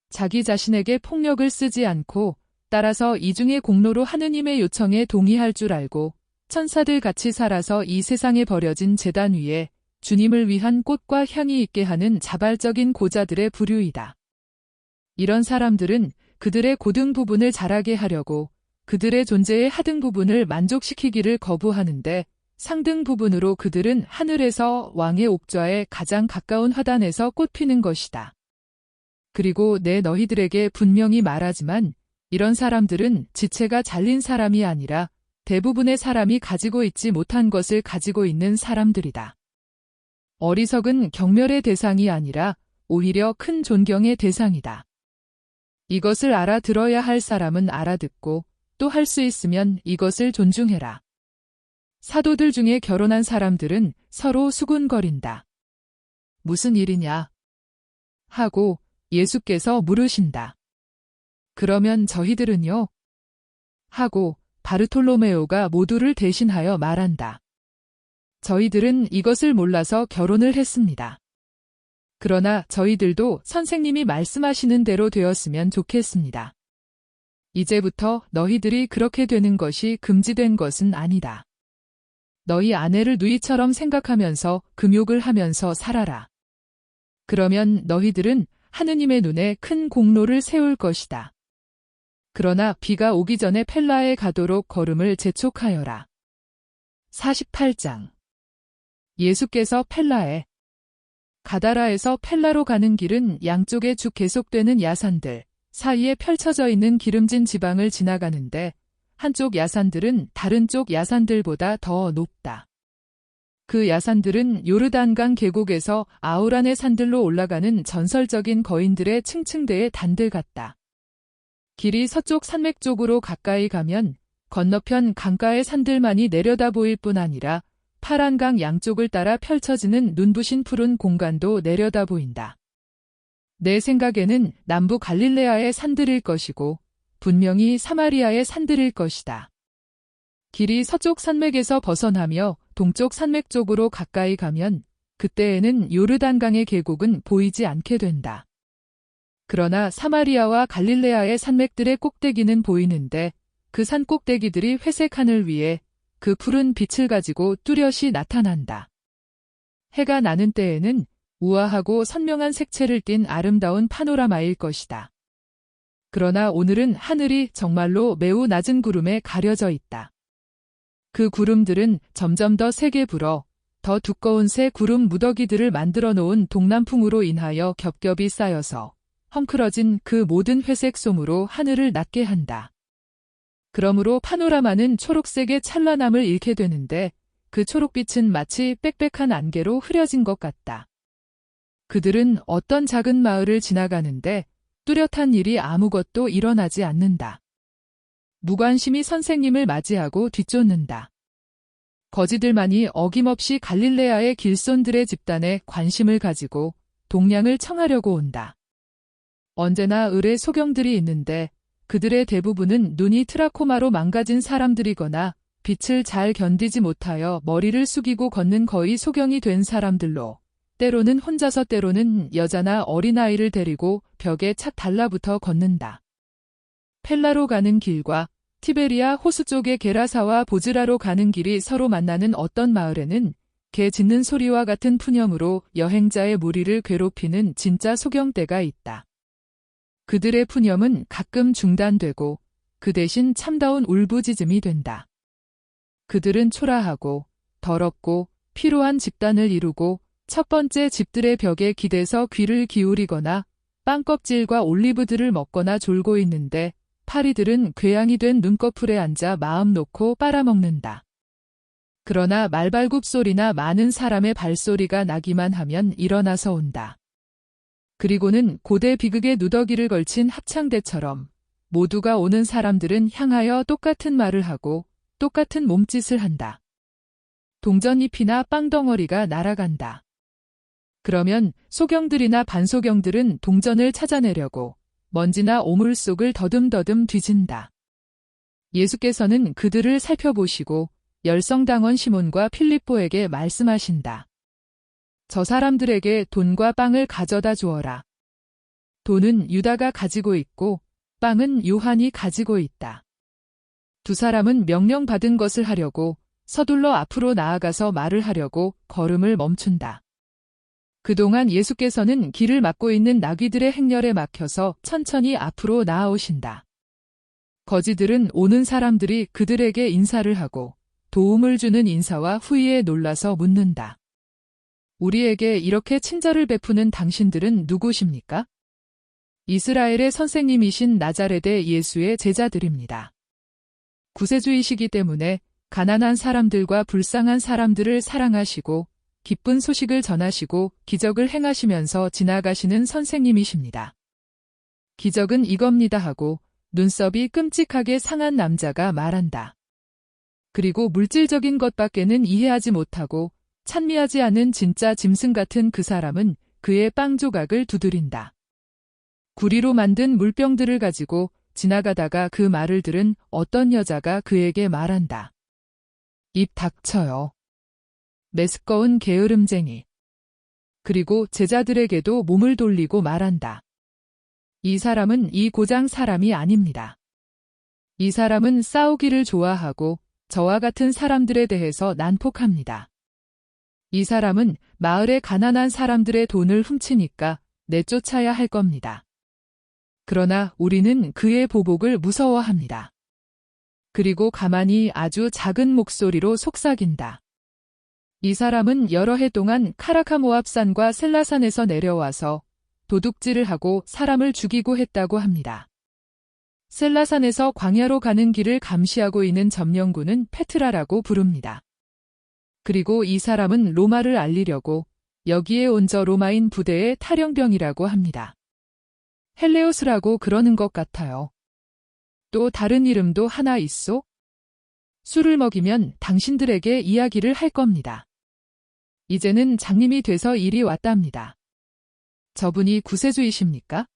자기 자신에게 폭력을 쓰지 않고 따라서 이중의 공로로 하느님의 요청에 동의할 줄 알고 천사들 같이 살아서 이 세상에 버려진 제단 위에 주님을 위한 꽃과 향이 있게 하는 자발적인 고자들의 부류이다. 이런 사람들은 그들의 고등 부분을 자라게 하려고 그들의 존재의 하등 부분을 만족시키기를 거부하는데 상등 부분으로 그들은 하늘에서 왕의 옥좌에 가장 가까운 화단에서 꽃피는 것이다. 그리고 내 너희들에게 분명히 말하지만 이런 사람들은 지체가 잘린 사람이 아니라 대부분의 사람이 가지고 있지 못한 것을 가지고 있는 사람들이다. 어리석은 경멸의 대상이 아니라 오히려 큰 존경의 대상이다. 이것을 알아들어야 할 사람은 알아듣고 또 할 수 있으면 이것을 존중해라. 사도들 중에 결혼한 사람들은 서로 수군거린다. 무슨 일이냐? 하고 예수께서 물으신다. 그러면 저희들은요? 하고 바르톨로메오가 모두를 대신하여 말한다. 저희들은 이것을 몰라서 결혼을 했습니다. 그러나 저희들도 선생님이 말씀하시는 대로 되었으면 좋겠습니다. 이제부터 너희들이 그렇게 되는 것이 금지된 것은 아니다. 너희 아내를 누이처럼 생각하면서 금욕을 하면서 살아라. 그러면 너희들은 하느님의 눈에 큰 공로를 세울 것이다. 그러나 비가 오기 전에 펠라에 가도록 걸음을 재촉하여라. 48장. 예수께서 펠라에 가다라에서 펠라로 가는 길은 양쪽에 쭉 계속되는 야산들 사이에 펼쳐져 있는 기름진 지방을 지나가는데 한쪽 야산들은 다른 쪽 야산들보다 더 높다. 그 야산들은 요르단강 계곡에서 아우란의 산들로 올라가는 전설적인 거인들의 층층대의 단들 같다. 길이 서쪽 산맥 쪽으로 가까이 가면 건너편 강가의 산들만이 내려다 보일 뿐 아니라 파란 강 양쪽을 따라 펼쳐지는 눈부신 푸른 공간도 내려다 보인다. 내 생각에는 남부 갈릴레아의 산들일 것이고 분명히 사마리아의 산들일 것이다. 길이 서쪽 산맥에서 벗어나며 동쪽 산맥 쪽으로 가까이 가면 그때에는 요르단강의 계곡은 보이지 않게 된다. 그러나 사마리아와 갈릴레아의 산맥들의 꼭대기는 보이는데 그 산 꼭대기들이 회색 하늘 위에 그 푸른 빛을 가지고 뚜렷이 나타난다. 해가 나는 때에는 우아하고 선명한 색채를 띤 아름다운 파노라마일 것이다. 그러나 오늘은 하늘이 정말로 매우 낮은 구름에 가려져 있다. 그 구름들은 점점 더 세게 불어 더 두꺼운 새 구름 무더기들을 만들어 놓은 동남풍으로 인하여 겹겹이 쌓여서 헝클어진 그 모든 회색 솜으로 하늘을 낮게 한다. 그러므로 파노라마는 초록색의 찬란함을 잃게 되는데 그 초록빛은 마치 빽빽한 안개로 흐려진 것 같다. 그들은 어떤 작은 마을을 지나가는데 뚜렷한 일이 아무것도 일어나지 않는다. 무관심히 선생님을 맞이하고 뒤쫓는다. 거지들만이 어김없이 갈릴레아의 길손들의 집단에 관심을 가지고 동량을 청하려고 온다. 언제나 을의 소경들이 있는데 그들의 대부분은 눈이 트라코마로 망가진 사람들이거나 빛을 잘 견디지 못하여 머리를 숙이고 걷는 거의 소경이 된 사람들로 때로는 혼자서 때로는 여자나 어린아이를 데리고 벽에 착 달라붙어 걷는다. 펠라로 가는 길과 티베리아 호수 쪽의 게라사와 보즈라로 가는 길이 서로 만나는 어떤 마을에는 개 짖는 소리와 같은 푸념으로 여행자의 무리를 괴롭히는 진짜 소경떼가 있다. 그들의 푸념은 가끔 중단되고 그 대신 참다운 울부짖음이 된다. 그들은 초라하고 더럽고 피로한 집단을 이루고 첫 번째 집들의 벽에 기대서 귀를 기울이거나 빵껍질과 올리브들을 먹거나 졸고 있는데 파리들은 궤양이 된 눈꺼풀에 앉아 마음 놓고 빨아먹는다. 그러나 말발굽 소리나 많은 사람의 발소리가 나기만 하면 일어나서 온다. 그리고는 고대 비극의 누더기를 걸친 합창대처럼 모두가 오는 사람들은 향하여 똑같은 말을 하고 똑같은 몸짓을 한다. 동전잎이나 빵덩어리가 날아간다. 그러면 소경들이나 반소경들은 동전을 찾아내려고 먼지나 오물 속을 더듬더듬 뒤진다. 예수께서는 그들을 살펴보시고 열성당원 시몬과 필립보에게 말씀하신다. 저 사람들에게 돈과 빵을 가져다 주어라. 돈은 유다가 가지고 있고 빵은 요한이 가지고 있다. 두 사람은 명령받은 것을 하려고 서둘러 앞으로 나아가서 말을 하려고 걸음을 멈춘다. 그동안 예수께서는 길을 막고 있는 나귀들의 행렬에 막혀서 천천히 앞으로 나아오신다. 거지들은 오는 사람들이 그들에게 인사를 하고 도움을 주는 인사와 후의에 놀라서 묻는다. 우리에게 이렇게 친절을 베푸는 당신들은 누구십니까? 이스라엘의 선생님이신 나자렛의 예수의 제자들입니다. 구세주이시기 때문에 가난한 사람들과 불쌍한 사람들을 사랑하시고 기쁜 소식을 전하시고 기적을 행하시면서 지나가시는 선생님이십니다. 기적은 이겁니다 하고 눈썹이 끔찍하게 상한 남자가 말한다. 그리고 물질적인 것밖에는 이해하지 못하고 찬미하지 않은 진짜 짐승 같은 그 사람은 그의 빵 조각을 두드린다. 구리로 만든 물병들을 가지고 지나가다가 그 말을 들은 어떤 여자가 그에게 말한다. 입 닥쳐요. 메스꺼운 게으름쟁이. 그리고 제자들에게도 몸을 돌리고 말한다. 이 사람은 이 고장 사람이 아닙니다. 이 사람은 싸우기를 좋아하고 저와 같은 사람들에 대해서 난폭합니다. 이 사람은 마을의 가난한 사람들의 돈을 훔치니까 내쫓아야 할 겁니다. 그러나 우리는 그의 보복을 무서워합니다. 그리고 가만히 아주 작은 목소리로 속삭인다. 이 사람은 여러 해 동안 카라카모압산과 셀라산에서 내려와서 도둑질을 하고 사람을 죽이고 했다고 합니다. 셀라산에서 광야로 가는 길을 감시하고 있는 점령군은 페트라라고 부릅니다. 그리고 이 사람은 로마를 알리려고 여기에 온 저 로마인 부대의 탈영병이라고 합니다. 헬레오스라고 그러는 것 같아요. 또 다른 이름도 하나 있소? 술을 먹이면 당신들에게 이야기를 할 겁니다. 이제는 장님이 돼서 일이 왔답니다. 저분이 구세주이십니까?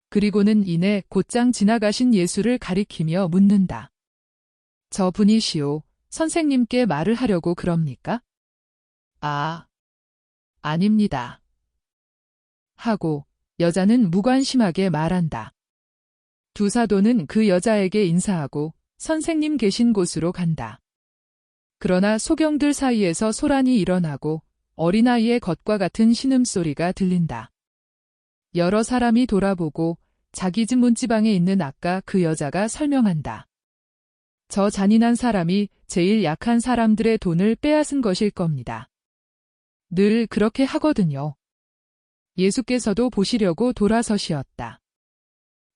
그리고는 이내 곧장 지나가신 예수를 가리키며 묻는다. 저분이시오. 선생님께 말을 하려고 그럽니까? 아, 아닙니다. 하고 여자는 무관심하게 말한다. 두 사도는 그 여자에게 인사하고 선생님 계신 곳으로 간다. 그러나 소경들 사이에서 소란이 일어나고 어린아이의 것과 같은 신음소리가 들린다. 여러 사람이 돌아보고 자기 집 문지방에 있는 아까 그 여자가 설명한다. 저 잔인한 사람이 제일 약한 사람들의 돈을 빼앗은 것일 겁니다. 늘 그렇게 하거든요. 예수께서도 보시려고 돌아서시었다.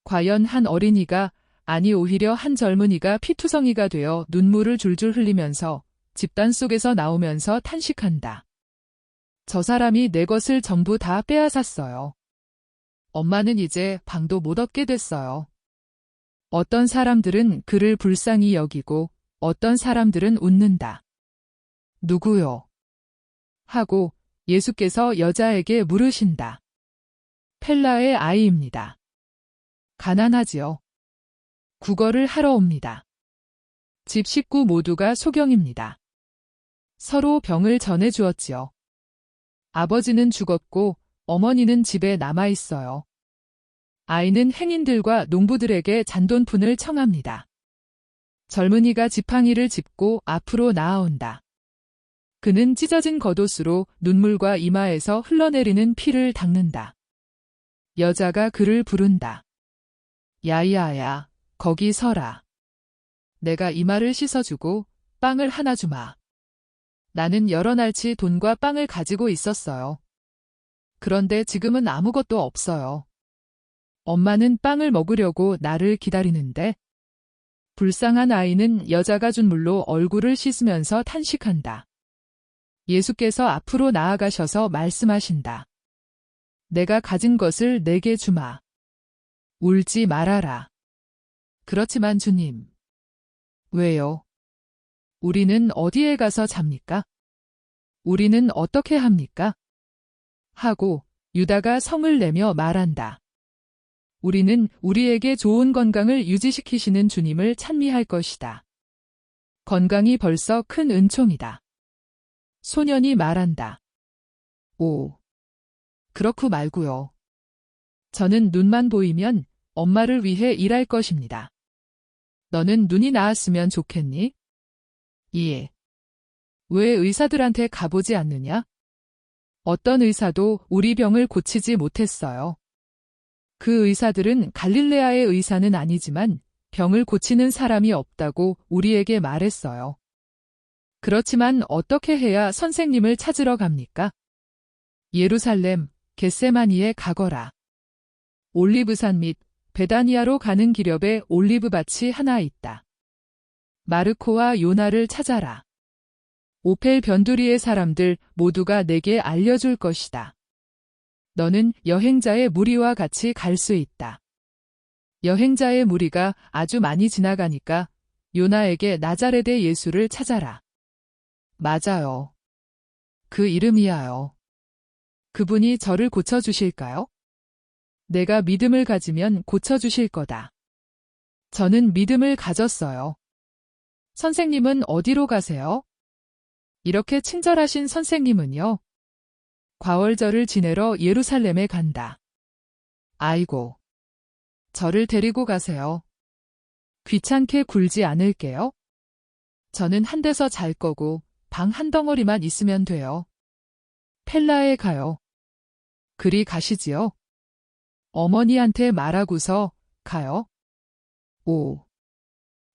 과연 한 어린이가, 아니 오히려 한 젊은이가 피투성이가 되어 눈물을 줄줄 흘리면서 집단 속에서 나오면서 탄식한다. 저 사람이 내 것을 전부 다 빼앗았어요. 엄마는 이제 방도 못 얻게 됐어요. 어떤 사람들은 그를 불쌍히 여기고 어떤 사람들은 웃는다. 누구요? 하고 예수께서 여자에게 물으신다. 펠라의 아이입니다. 가난하지요. 구걸을 하러 옵니다. 집 식구 모두가 소경입니다. 서로 병을 전해 주었지요. 아버지는 죽었고 어머니는 집에 남아 있어요. 아이는 행인들과 농부들에게 잔돈푼을 청합니다. 젊은이가 지팡이를 짚고 앞으로 나아온다. 그는 찢어진 겉옷으로 눈물과 이마에서 흘러내리는 피를 닦는다. 여자가 그를 부른다. 야야야, 거기 서라. 내가 이마를 씻어주고 빵을 하나 주마. 나는 여러 날치 돈과 빵을 가지고 있었어요. 그런데 지금은 아무것도 없어요. 엄마는 빵을 먹으려고 나를 기다리는데 불쌍한 아이는 여자가 준 물로 얼굴을 씻으면서 탄식한다. 예수께서 앞으로 나아가셔서 말씀하신다. 내가 가진 것을 내게 주마. 울지 말아라. 그렇지만 주님. 왜요? 우리는 어디에 가서 잡니까? 우리는 어떻게 합니까? 하고 유다가 성을 내며 말한다. 우리는 우리에게 좋은 건강을 유지시키시는 주님을 찬미할 것이다. 건강이 벌써 큰 은총이다. 소년이 말한다. 오, 그렇고 말고요. 저는 눈만 보이면 엄마를 위해 일할 것입니다. 너는 눈이 나았으면 좋겠니? 예. 왜 의사들한테 가보지 않느냐? 어떤 의사도 우리 병을 고치지 못했어요. 그 의사들은 갈릴레아의 의사는 아니지만 병을 고치는 사람이 없다고 우리에게 말했어요. 그렇지만 어떻게 해야 선생님을 찾으러 갑니까? 예루살렘, 겟세마니에 가거라. 올리브산 및 베다니아로 가는 기렵에 올리브밭이 하나 있다. 마르코와 요나를 찾아라. 오펠 변두리의 사람들 모두가 내게 알려줄 것이다. 너는 여행자의 무리와 같이 갈 수 있다. 여행자의 무리가 아주 많이 지나가니까 요나에게 나자렛의 예수를 찾아라. 맞아요. 그 이름이야요. 그분이 저를 고쳐주실까요? 내가 믿음을 가지면 고쳐주실 거다. 저는 믿음을 가졌어요. 선생님은 어디로 가세요? 이렇게 친절하신 선생님은요? 과월절을 지내러 예루살렘에 간다. 아이고. 저를 데리고 가세요. 귀찮게 굴지 않을게요. 저는 한 데서 잘 거고 방 한 덩어리만 있으면 돼요. 펠라에 가요. 그리 가시지요. 어머니한테 말하고서 가요. 오.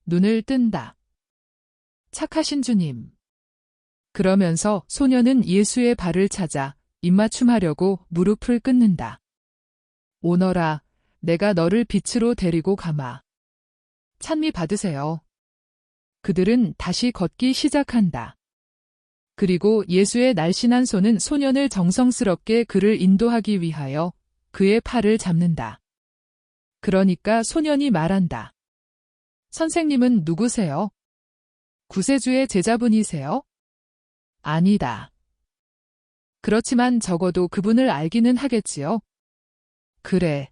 눈을 뜬다. 착하신 주님. 그러면서 소녀는 예수의 발을 찾아 입맞춤하려고 무릎을 꿇는다. 오너라, 내가 너를 빛으로 데리고 가마. 찬미 받으세요. 그들은 다시 걷기 시작한다. 그리고 예수의 날씬한 손은 소년을 정성스럽게 그를 인도하기 위하여 그의 팔을 잡는다. 그러니까 소년이 말한다. 선생님은 누구세요? 구세주의 제자분이세요? 아니다. 그렇지만 적어도 그분을 알기는 하겠지요. 그래.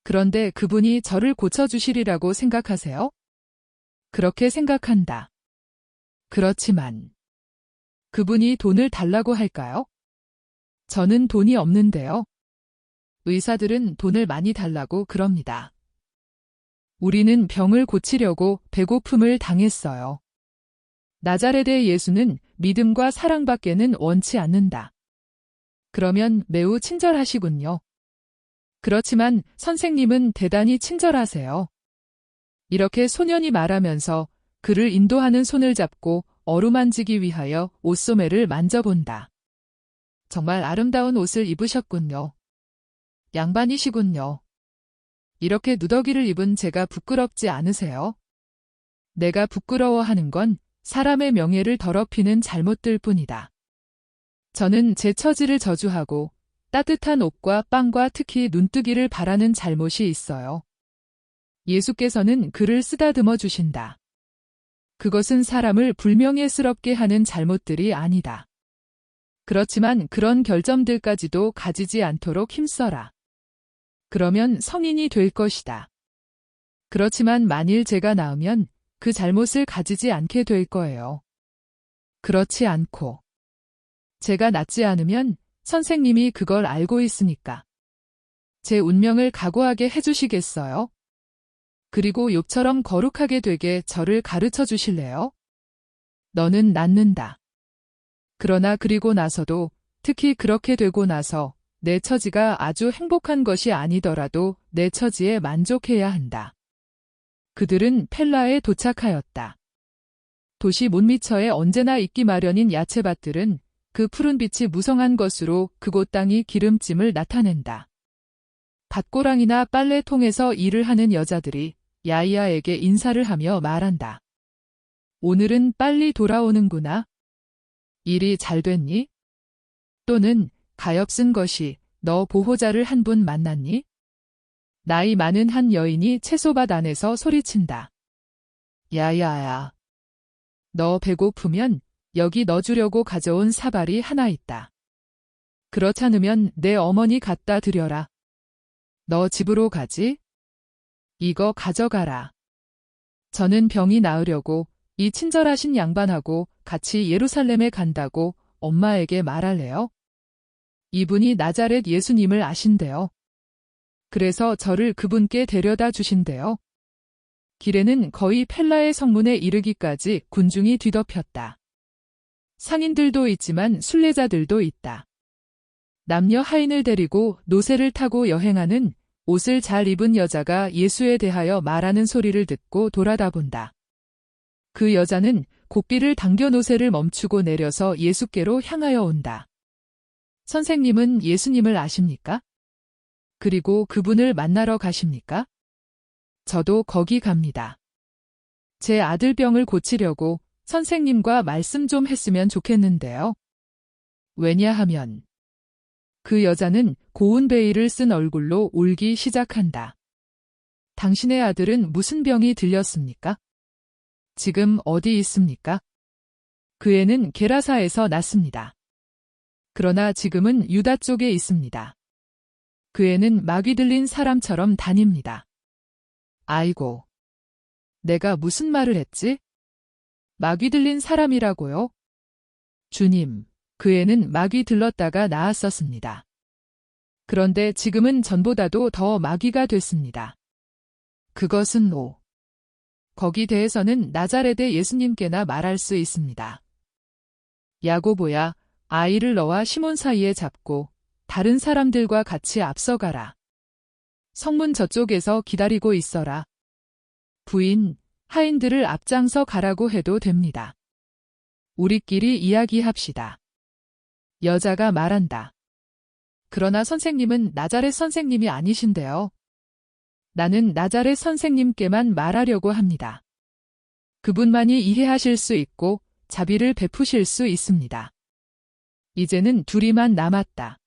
그런데 그분이 저를 고쳐주시리라고 생각하세요? 그렇게 생각한다. 그렇지만 그분이 돈을 달라고 할까요? 저는 돈이 없는데요. 의사들은 돈을 많이 달라고 그럽니다. 우리는 병을 고치려고 배고픔을 당했어요. 나자렛의 예수는 믿음과 사랑밖에는 원치 않는다. 그러면 매우 친절하시군요. 그렇지만 선생님은 대단히 친절하세요. 이렇게 소년이 말하면서 그를 인도하는 손을 잡고 어루만지기 위하여 옷소매를 만져본다. 정말 아름다운 옷을 입으셨군요. 양반이시군요. 이렇게 누더기를 입은 제가 부끄럽지 않으세요? 내가 부끄러워하는 건 사람의 명예를 더럽히는 잘못들 뿐이다. 저는 제 처지를 저주하고 따뜻한 옷과 빵과 특히 눈뜨기를 바라는 잘못이 있어요. 예수께서는 그를 쓰다듬어 주신다. 그것은 사람을 불명예스럽게 하는 잘못들이 아니다. 그렇지만 그런 결점들까지도 가지지 않도록 힘써라. 그러면 성인이 될 것이다. 그렇지만 만일 제가 나으면 그 잘못을 가지지 않게 될 거예요. 그렇지 않고 제가 낫지 않으면 선생님이 그걸 알고 있으니까 제 운명을 각오하게 해주시겠어요? 그리고 욥처럼 거룩하게 되게 저를 가르쳐 주실래요? 너는 낫는다. 그러나 그리고 나서도 특히 그렇게 되고 나서 내 처지가 아주 행복한 것이 아니더라도 내 처지에 만족해야 한다. 그들은 펠라에 도착하였다. 도시 못미처에 언제나 있기 마련인 야채밭들은 그 푸른 빛이 무성한 것으로 그곳 땅이 기름짐을 나타낸다. 밭고랑이나 빨래통에서 일을 하는 여자들이 야이야에게 인사를 하며 말한다. 오늘은 빨리 돌아오는구나. 일이 잘 됐니? 또는 가엾은 것이 너 보호자를 한 분 만났니? 나이 많은 한 여인이 채소밭 안에서 소리친다. 야야야. 너 배고프면 여기 넣어주려고 가져온 사발이 하나 있다. 그렇잖으면 내 어머니 갖다 드려라. 너 집으로 가지? 이거 가져가라. 저는 병이 나으려고 이 친절하신 양반하고 같이 예루살렘에 간다고 엄마에게 말할래요? 이분이 나자렛 예수님을 아신대요. 그래서 저를 그분께 데려다 주신대요. 길에는 거의 펠라의 성문에 이르기까지 군중이 뒤덮였다. 상인들도 있지만 순례자들도 있다. 남녀 하인을 데리고 노새를 타고 여행하는 옷을 잘 입은 여자가 예수에 대하여 말하는 소리를 듣고 돌아다본다. 그 여자는 고삐를 당겨 노새를 멈추고 내려서 예수께로 향하여 온다. 선생님은 예수님을 아십니까? 그리고 그분을 만나러 가십니까? 저도 거기 갑니다. 제 아들 병을 고치려고 선생님과 말씀 좀 했으면 좋겠는데요. 왜냐하면 그 여자는 고운 베일을 쓴 얼굴로 울기 시작한다. 당신의 아들은 무슨 병이 들렸습니까? 지금 어디 있습니까? 그 애는 게라사에서 났습니다. 그러나 지금은 유다 쪽에 있습니다. 그 애는 마귀 들린 사람처럼 다닙니다. 아이고, 내가 무슨 말을 했지? 마귀 들린 사람이라고요? 주님, 그 애는 마귀 들렀다가 나았었습니다. 그런데 지금은 전보다도 더 마귀가 됐습니다. 그것은 거기 대해서는 나자렛의 예수님께나 말할 수 있습니다. 야고보야, 아이를 너와 시몬 사이에 잡고 다른 사람들과 같이 앞서가라. 성문 저쪽에서 기다리고 있어라. 부인, 하인들을 앞장서 가라고 해도 됩니다. 우리끼리 이야기합시다. 여자가 말한다. 그러나 선생님은 나자렛 선생님이 아니신데요. 나는 나자렛 선생님께만 말하려고 합니다. 그분만이 이해하실 수 있고 자비를 베푸실 수 있습니다. 이제는 둘이만 남았다.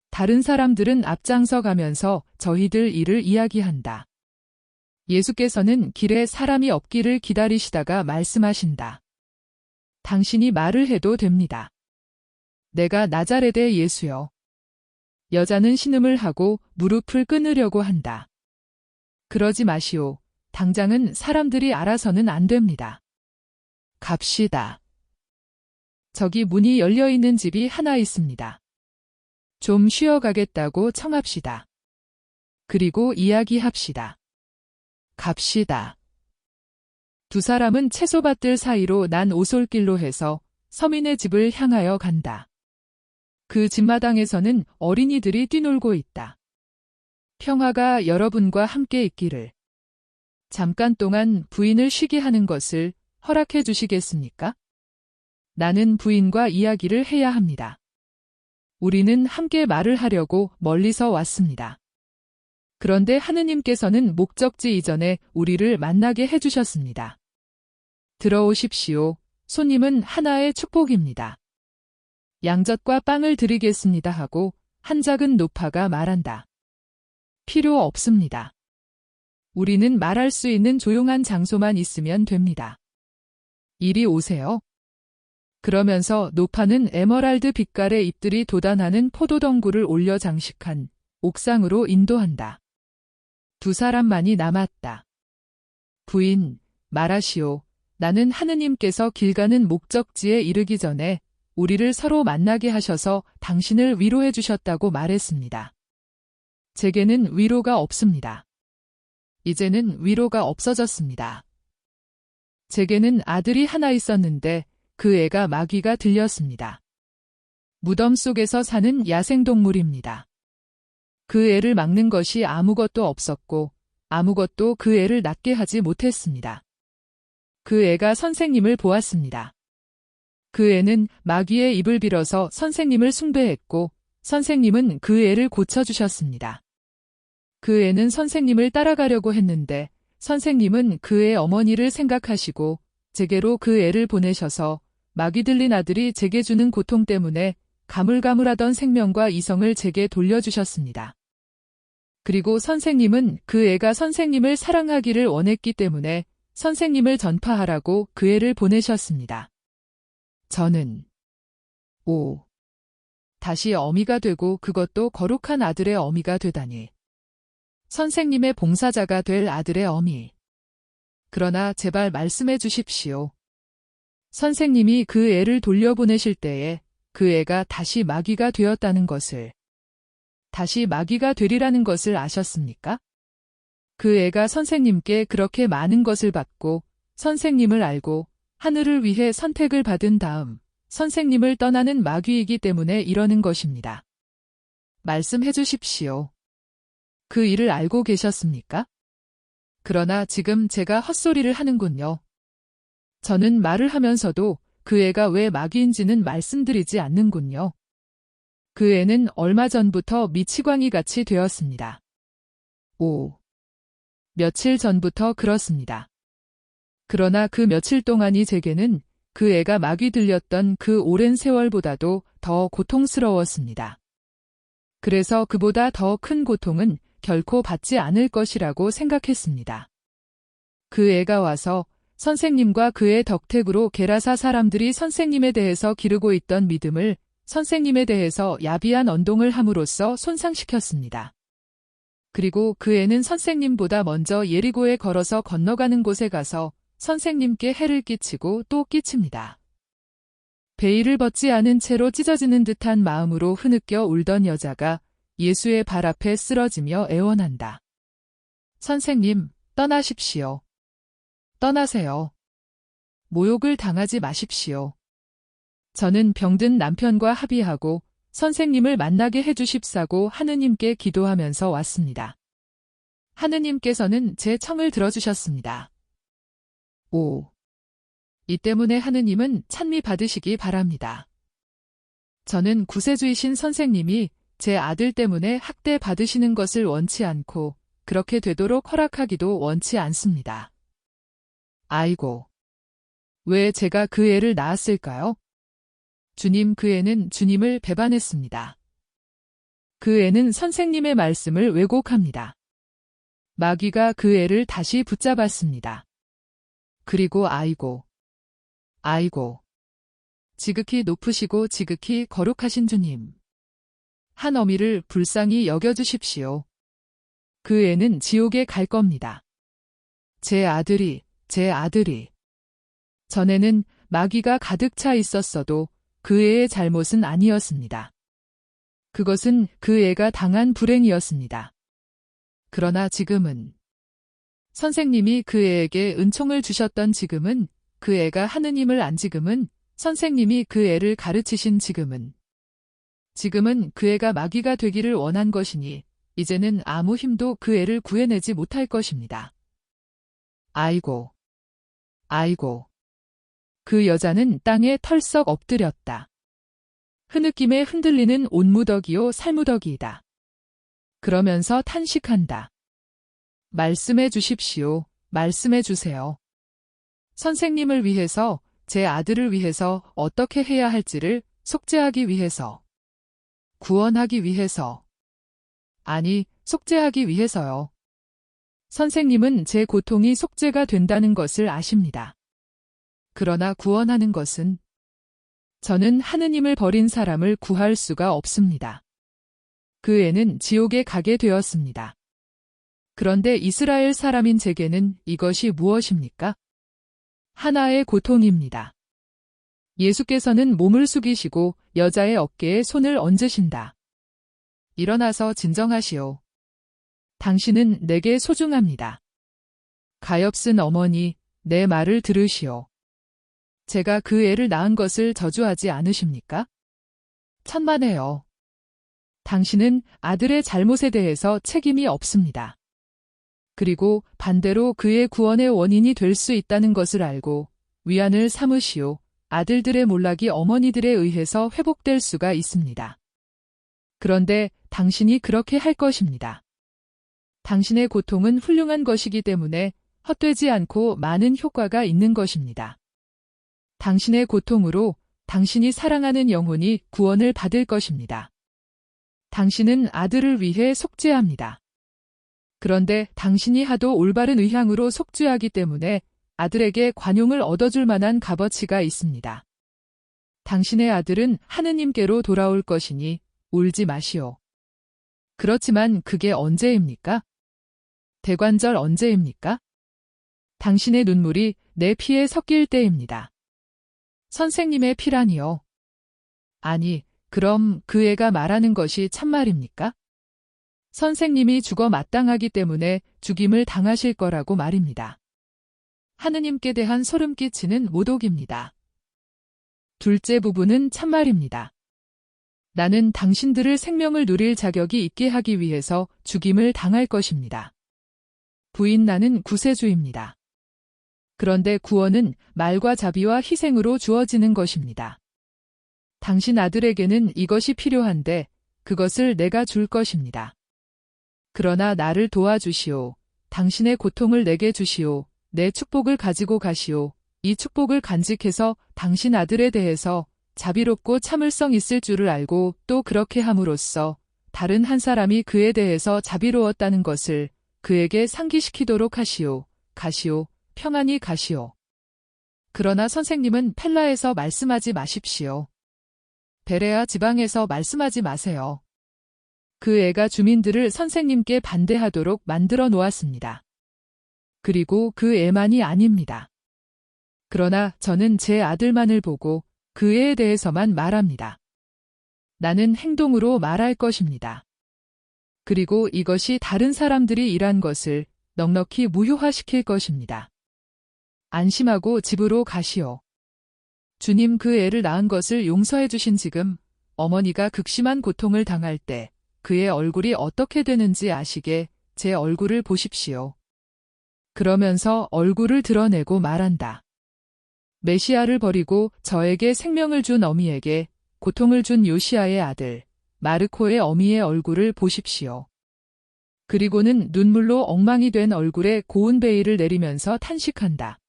다른 사람들은 앞장서 가면서 저희들 일을 이야기한다. 예수께서는 길에 사람이 없기를 기다리시다가 말씀하신다. 당신이 말을 해도 됩니다. 내가 나자렛의 예수요. 여자는 신음을 하고 무릎을 끊으려고 한다. 그러지 마시오. 당장은 사람들이 알아서는 안 됩니다. 갑시다. 저기 문이 열려 있는 집이 하나 있습니다. 좀 쉬어가겠다고 청합시다. 그리고 이야기합시다. 갑시다. 두 사람은 채소밭들 사이로 난 오솔길로 해서 서민의 집을 향하여 간다. 그 집마당에서는 어린이들이 뛰놀고 있다. 평화가 여러분과 함께 있기를. 잠깐 동안 부인을 쉬게 하는 것을 허락해 주시겠습니까? 나는 부인과 이야기를 해야 합니다. 우리는 함께 말을 하려고 멀리서 왔습니다. 그런데 하느님께서는 목적지 이전에 우리를 만나게 해주셨습니다. 들어오십시오. 손님은 하나의 축복입니다. 양젓과 빵을 드리겠습니다 하고 한 작은 노파가 말한다. 필요 없습니다. 우리는 말할 수 있는 조용한 장소만 있으면 됩니다. 이리 오세요. 그러면서 노파는 에머랄드 빛깔의 잎들이 돋아나는 포도덩굴을 올려 장식한 옥상으로 인도한다. 두 사람만이 남았다. 부인, 말하시오. 나는 하느님께서 길 가는 목적지에 이르기 전에 우리를 서로 만나게 하셔서 당신을 위로해 주셨다고 말했습니다. 제게는 위로가 없습니다. 이제는 위로가 없어졌습니다. 제게는 아들이 하나 있었는데 그 애가 마귀가 들렸습니다. 무덤 속에서 사는 야생동물입니다. 그 애를 막는 것이 아무것도 없었고 아무것도 그 애를 낫게 하지 못했습니다. 그 애가 선생님을 보았습니다. 그 애는 마귀의 입을 빌어서 선생님을 숭배했고 선생님은 그 애를 고쳐주셨습니다. 그 애는 선생님을 따라가려고 했는데 선생님은 그 애 어머니를 생각하시고 제게로 그 애를 보내셔서 마귀 들린 아들이 제게 주는 고통 때문에 가물가물하던 생명과 이성을 제게 돌려주셨습니다. 그리고 선생님은 그 애가 선생님을 사랑하기를 원했기 때문에 선생님을 전파하라고 그 애를 보내셨습니다. 저는 다시 어미가 되고 그것도 거룩한 아들의 어미가 되다니. 선생님의 봉사자가 될 아들의 어미. 그러나 제발 말씀해 주십시오. 선생님이 그 애를 돌려보내실 때에 그 애가 다시 마귀가 되었다는 것을, 다시 마귀가 되리라는 것을 아셨습니까? 그 애가 선생님께 그렇게 많은 것을 받고 선생님을 알고 하늘을 위해 선택을 받은 다음 선생님을 떠나는 마귀이기 때문에 이러는 것입니다. 말씀해 주십시오. 그 일을 알고 계셨습니까? 그러나 지금 제가 헛소리를 하는군요. 저는 말을 하면서도 그 애가 왜 마귀인지는 말씀드리지 않는군요. 그 애는 얼마 전부터 미치광이 같이 되었습니다. 며칠 전부터 그렇습니다. 그러나 그 며칠 동안이 제게는 그 애가 마귀 들렸던 그 오랜 세월보다도 더 고통스러웠습니다. 그래서 그보다 더 큰 고통은 결코 받지 않을 것이라고 생각했습니다. 그 애가 와서 선생님과 그의 덕택으로 게라사 사람들이 선생님에 대해서 기르고 있던 믿음을 선생님에 대해서 야비한 언동을 함으로써 손상시켰습니다. 그리고 그 애는 선생님보다 먼저 예리고에 걸어서 건너가는 곳에 가서 선생님께 해를 끼치고 또 끼칩니다. 베일을 벗지 않은 채로 찢어지는 듯한 마음으로 흐느껴 울던 여자가 예수의 발 앞에 쓰러지며 애원한다. 선생님, 떠나십시오. 떠나세요. 모욕을 당하지 마십시오. 저는 병든 남편과 합의하고 선생님을 만나게 해주십사고 하느님께 기도하면서 왔습니다. 하느님께서는 제 청을 들어주셨습니다. 이 때문에 하느님은 찬미 받으시기 바랍니다. 저는 구세주이신 선생님이 제 아들 때문에 학대 받으시는 것을 원치 않고 그렇게 되도록 허락하기도 원치 않습니다. 아이고, 왜 제가 그 애를 낳았을까요? 주님, 그 애는 주님을 배반했습니다. 그 애는 선생님의 말씀을 왜곡합니다. 마귀가 그 애를 다시 붙잡았습니다. 그리고 아이고, 지극히 높으시고 지극히 거룩하신 주님. 한 어미를 불쌍히 여겨주십시오. 그 애는 지옥에 갈 겁니다. 제 아들이 전에는 마귀가 가득 차 있었어도 그 애의 잘못은 아니었습니다. 그것은 그 애가 당한 불행이었습니다. 그러나 지금은 선생님이 그 애에게 은총을 주셨던 지금은 그 애가 하느님을 안 지금은 선생님이 그 애를 가르치신 지금은 그 애가 마귀가 되기를 원한 것이니 이제는 아무 힘도 그 애를 구해내지 못할 것입니다. 아이고, 아이고. 그 여자는 땅에 털썩 엎드렸다. 흐느낌에 흔들리는 옷무더기요 살무더기이다. 그러면서 탄식한다. 말씀해 주십시오. 말씀해 주세요. 선생님을 위해서, 제 아들을 위해서 어떻게 해야 할지를 속죄하기 위해서, 구원하기 위해서, 아니, 속죄하기 위해서요. 선생님은 제 고통이 속죄가 된다는 것을 아십니다. 그러나 구원하는 것은 저는 하느님을 버린 사람을 구할 수가 없습니다. 그 애는 지옥에 가게 되었습니다. 그런데 이스라엘 사람인 제게는 이것이 무엇입니까? 하나의 고통입니다. 예수께서는 몸을 숙이시고 여자의 어깨에 손을 얹으신다. 일어나서 진정하시오. 당신은 내게 소중합니다. 가엾은 어머니, 내 말을 들으시오. 제가 그 애를 낳은 것을 저주하지 않으십니까? 천만에요. 당신은 아들의 잘못에 대해서 책임이 없습니다. 그리고 반대로 그의 구원의 원인이 될 수 있다는 것을 알고 위안을 삼으시오. 아들들의 몰락이 어머니들에 의해서 회복될 수가 있습니다. 그런데 당신이 그렇게 할 것입니다. 당신의 고통은 훌륭한 것이기 때문에 헛되지 않고 많은 효과가 있는 것입니다. 당신의 고통으로 당신이 사랑하는 영혼이 구원을 받을 것입니다. 당신은 아들을 위해 속죄합니다. 그런데 당신이 하도 올바른 의향으로 속죄하기 때문에 아들에게 관용을 얻어줄 만한 값어치가 있습니다. 당신의 아들은 하느님께로 돌아올 것이니 울지 마시오. 그렇지만 그게 언제입니까? 대관절 언제입니까? 당신의 눈물이 내 피에 섞일 때입니다. 선생님의 피라니요. 아니, 그럼 그 애가 말하는 것이 참말입니까? 선생님이 죽어 마땅하기 때문에 죽임을 당하실 거라고 말입니다. 하느님께 대한 소름 끼치는 모독입니다. 둘째 부분은 참말입니다. 나는 당신들을 생명을 누릴 자격이 있게 하기 위해서 죽임을 당할 것입니다. 부인 나는 구세주입니다. 그런데 구원은 말과 자비와 희생으로 주어지는 것입니다. 당신 아들에게는 이것이 필요한데 그것을 내가 줄 것입니다. 그러나 나를 도와주시오. 당신의 고통을 내게 주시오. 내 축복을 가지고 가시오. 이 축복을 간직해서 당신 아들에 대해서 자비롭고 참을성 있을 줄을 알고 또 그렇게 함으로써 다른 한 사람이 그에 대해서 자비로웠다는 것을 그에게 상기시키도록 하시오. 가시오. 평안히 가시오. 그러나 선생님은 펠라에서 말씀하지 마십시오. 베레아 지방에서 말씀하지 마세요. 그 애가 주민들을 선생님께 반대하도록 만들어 놓았습니다. 그리고 그 애만이 아닙니다. 그러나 저는 제 아들만을 보고 그 애에 대해서만 말합니다. 나는 행동으로 말할 것입니다. 그리고 이것이 다른 사람들이 일한 것을 넉넉히 무효화시킬 것입니다. 안심하고 집으로 가시오. 주님 그 애를 낳은 것을 용서해 주신 지금 어머니가 극심한 고통을 당할 때 그의 얼굴이 어떻게 되는지 아시게 제 얼굴을 보십시오. 그러면서 얼굴을 드러내고 말한다. 메시아를 버리고 저에게 생명을 준 어미에게 고통을 준 요시아의 아들 마르코의 어미의 얼굴을 보십시오. 그리고는 눈물로 엉망이 된 얼굴에 고운 베일을 내리면서 탄식한다.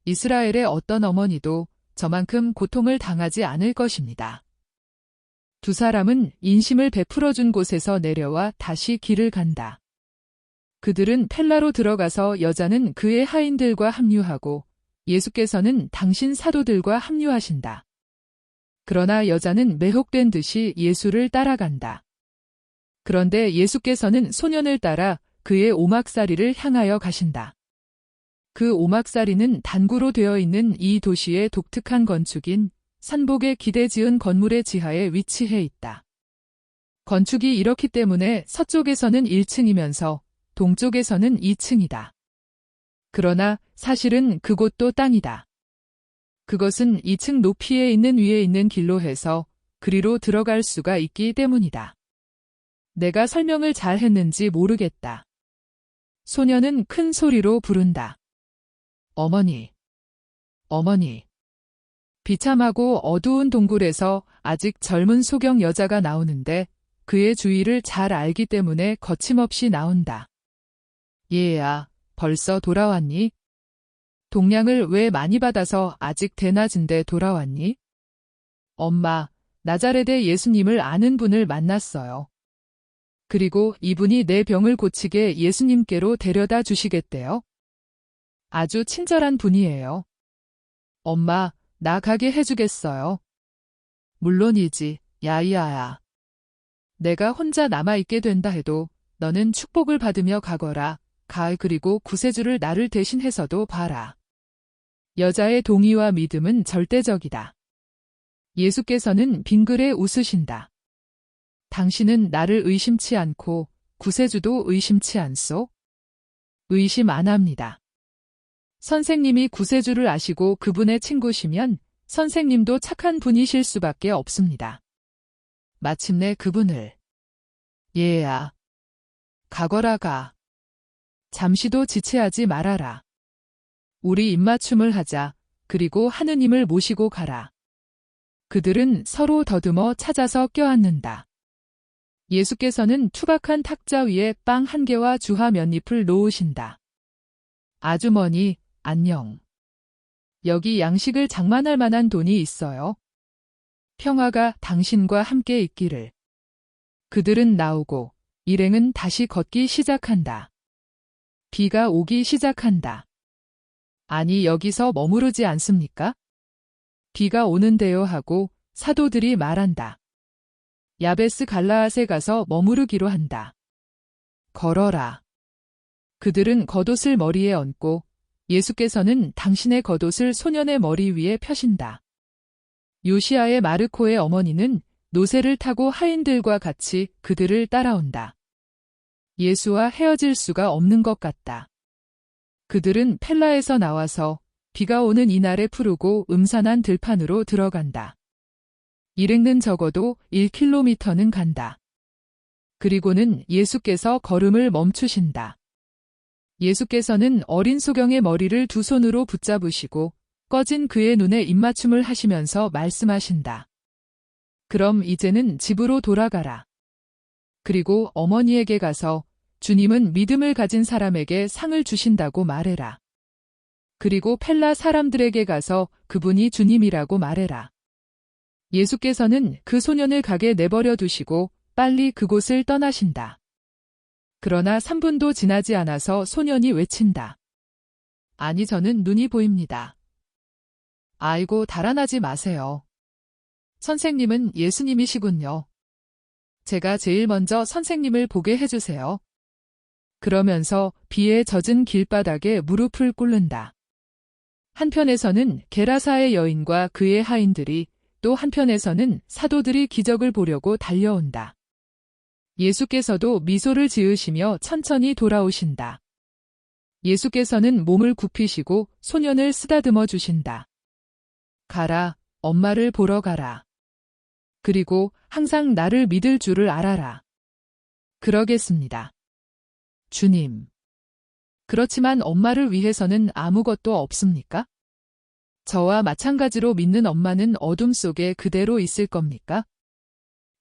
이스라엘의 어떤 어머니도 저만큼 고통을 당하지 않을 것입니다. 두 사람은 인심을 베풀어준 곳에서 내려와 다시 길을 간다. 그들은 펠라로 들어가서 여자는 그의 하인들과 합류하고 예수께서는 당신 사도들과 합류하신다. 그러나 여자는 매혹된 듯이 예수를 따라간다. 그런데 예수께서는 소년을 따라 그의 오막살이를 향하여 가신다. 그 오막살이는 단구로 되어 있는 이 도시의 독특한 건축인 산복에 기대 지은 건물의 지하에 위치해 있다. 건축이 이렇기 때문에 서쪽에서는 1층이면서 동쪽에서는 2층이다. 그러나 사실은 그곳도 땅이다. 그것은 2층 높이에 있는 위에 있는 길로 해서 그리로 들어갈 수가 있기 때문이다. 내가 설명을 잘 했는지 모르겠다. 소녀는 큰 소리로 부른다. 어머니, 어머니. 비참하고 어두운 동굴에서 아직 젊은 소경 여자가 나오는데 그의 주위를 잘 알기 때문에 거침없이 나온다. 얘야, 벌써 돌아왔니? 동량을 왜 많이 받아서 아직 대낮인데 돌아왔니? 엄마, 나자렛의 예수님을 아는 분을 만났어요. 그리고 이분이 내 병을 고치게 예수님께로 데려다 주시겠대요. 아주 친절한 분이에요. 엄마, 나 가게 해주겠어요. 물론이지, 야이야야. 내가 혼자 남아있게 된다 해도 너는 축복을 받으며 가거라. 그리고 구세주를 나를 대신해서도 봐라. 여자의 동의와 믿음은 절대적이다. 예수께서는 빙그레 웃으신다. 당신은 나를 의심치 않고 구세주도 의심치 않소? 의심 안 합니다. 선생님이 구세주를 아시고 그분의 친구시면 선생님도 착한 분이실 수밖에 없습니다. 마침내 그분을 얘야, 가거라 가. 잠시도 지체하지 말아라. 우리 입맞춤을 하자. 그리고 하느님을 모시고 가라. 그들은 서로 더듬어 찾아서 껴안는다. 예수께서는 투박한 탁자 위에 빵 한 개와 주화 몇 잎을 놓으신다. 아주머니, 안녕. 여기 양식을 장만할 만한 돈이 있어요. 평화가 당신과 함께 있기를. 그들은 나오고 일행은 다시 걷기 시작한다. 비가 오기 시작한다. 아니, 여기서 머무르지 않습니까? 비가 오는데요 하고 사도들이 말한다. 야베스 갈라앗에 가서 머무르기로 한다. 걸어라. 그들은 겉옷을 머리에 얹고 예수께서는 당신의 겉옷을 소년의 머리 위에 펴신다. 요시아의 마르코의 어머니는 노새를 타고 하인들과 같이 그들을 따라온다. 예수와 헤어질 수가 없는 것 같다. 그들은 펠라에서 나와서 비가 오는 이날에 푸르고 음산한 들판으로 들어간다. 일행은 적어도 1km는 간다. 그리고는 예수께서 걸음을 멈추신다. 예수께서는 어린 소경의 머리를 두 손으로 붙잡으시고 꺼진 그의 눈에 입맞춤을 하시면서 말씀하신다. 그럼 이제는 집으로 돌아가라. 그리고 어머니에게 가서 주님은 믿음을 가진 사람에게 상을 주신다고 말해라. 그리고 펠라 사람들에게 가서 그분이 주님이라고 말해라. 예수께서는 그 소년을 가게 내버려 두시고 빨리 그곳을 떠나신다. 그러나 3분도 지나지 않아서 소년이 외친다. 아니, 저는 눈이 보입니다. 아이고, 달아나지 마세요. 선생님은 예수님이시군요. 제가 제일 먼저 선생님을 보게 해주세요. 그러면서 비에 젖은 길바닥에 무릎을 꿇는다. 한편에서는 게라사의 여인과 그의 하인들이, 또 한편에서는 사도들이 기적을 보려고 달려온다. 예수께서도 미소를 지으시며 천천히 돌아오신다. 예수께서는 몸을 굽히시고 소년을 쓰다듬어 주신다. 가라, 엄마를 보러 가라. 그리고 항상 나를 믿을 줄을 알아라. 그러겠습니다. 주님. 그렇지만 엄마를 위해서는 아무것도 없습니까? 저와 마찬가지로 믿는 엄마는 어둠 속에 그대로 있을 겁니까?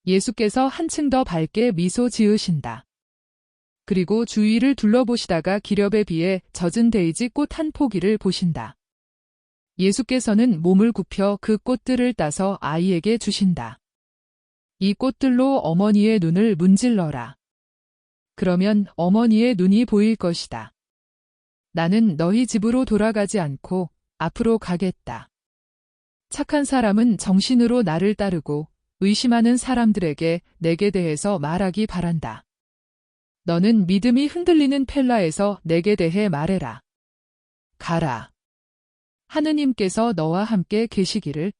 예수께서 한층 더 밝게 미소 지으신다. 그리고 주위를 둘러보시다가 기렵에 비해 젖은 데이지 꽃 한 포기를 보신다. 예수께서는 몸을 굽혀 그 꽃들을 따서 아이에게 주신다. 이 꽃들로 어머니의 눈을 문질러라. 그러면 어머니의 눈이 보일 것이다. 나는 너희 집으로 돌아가지 않고 앞으로 가겠다. 착한 사람은 정신으로 나를 따르고 의심하는 사람들에게 내게 대해서 말하기 바란다. 너는 믿음이 흔들리는 펠라에서 내게 대해 말해라. 가라. 하느님께서 너와 함께 계시기를.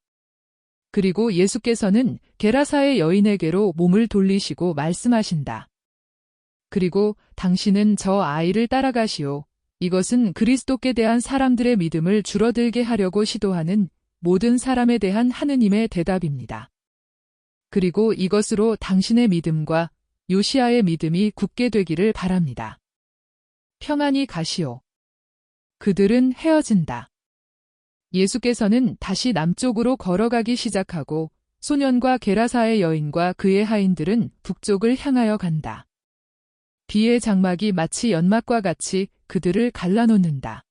그리고 예수께서는 게라사의 여인에게로 몸을 돌리시고 말씀하신다. 그리고 당신은 저 아이를 따라가시오. 이것은 그리스도께 대한 사람들의 믿음을 줄어들게 하려고 시도하는 모든 사람에 대한 하느님의 대답입니다. 그리고 이것으로 당신의 믿음과 요시아의 믿음이 굳게 되기를 바랍니다. 평안히 가시오. 그들은 헤어진다. 예수께서는 다시 남쪽으로 걸어가기 시작하고 소년과 게라사의 여인과 그의 하인들은 북쪽을 향하여 간다. 비의 장막이 마치 연막과 같이 그들을 갈라놓는다.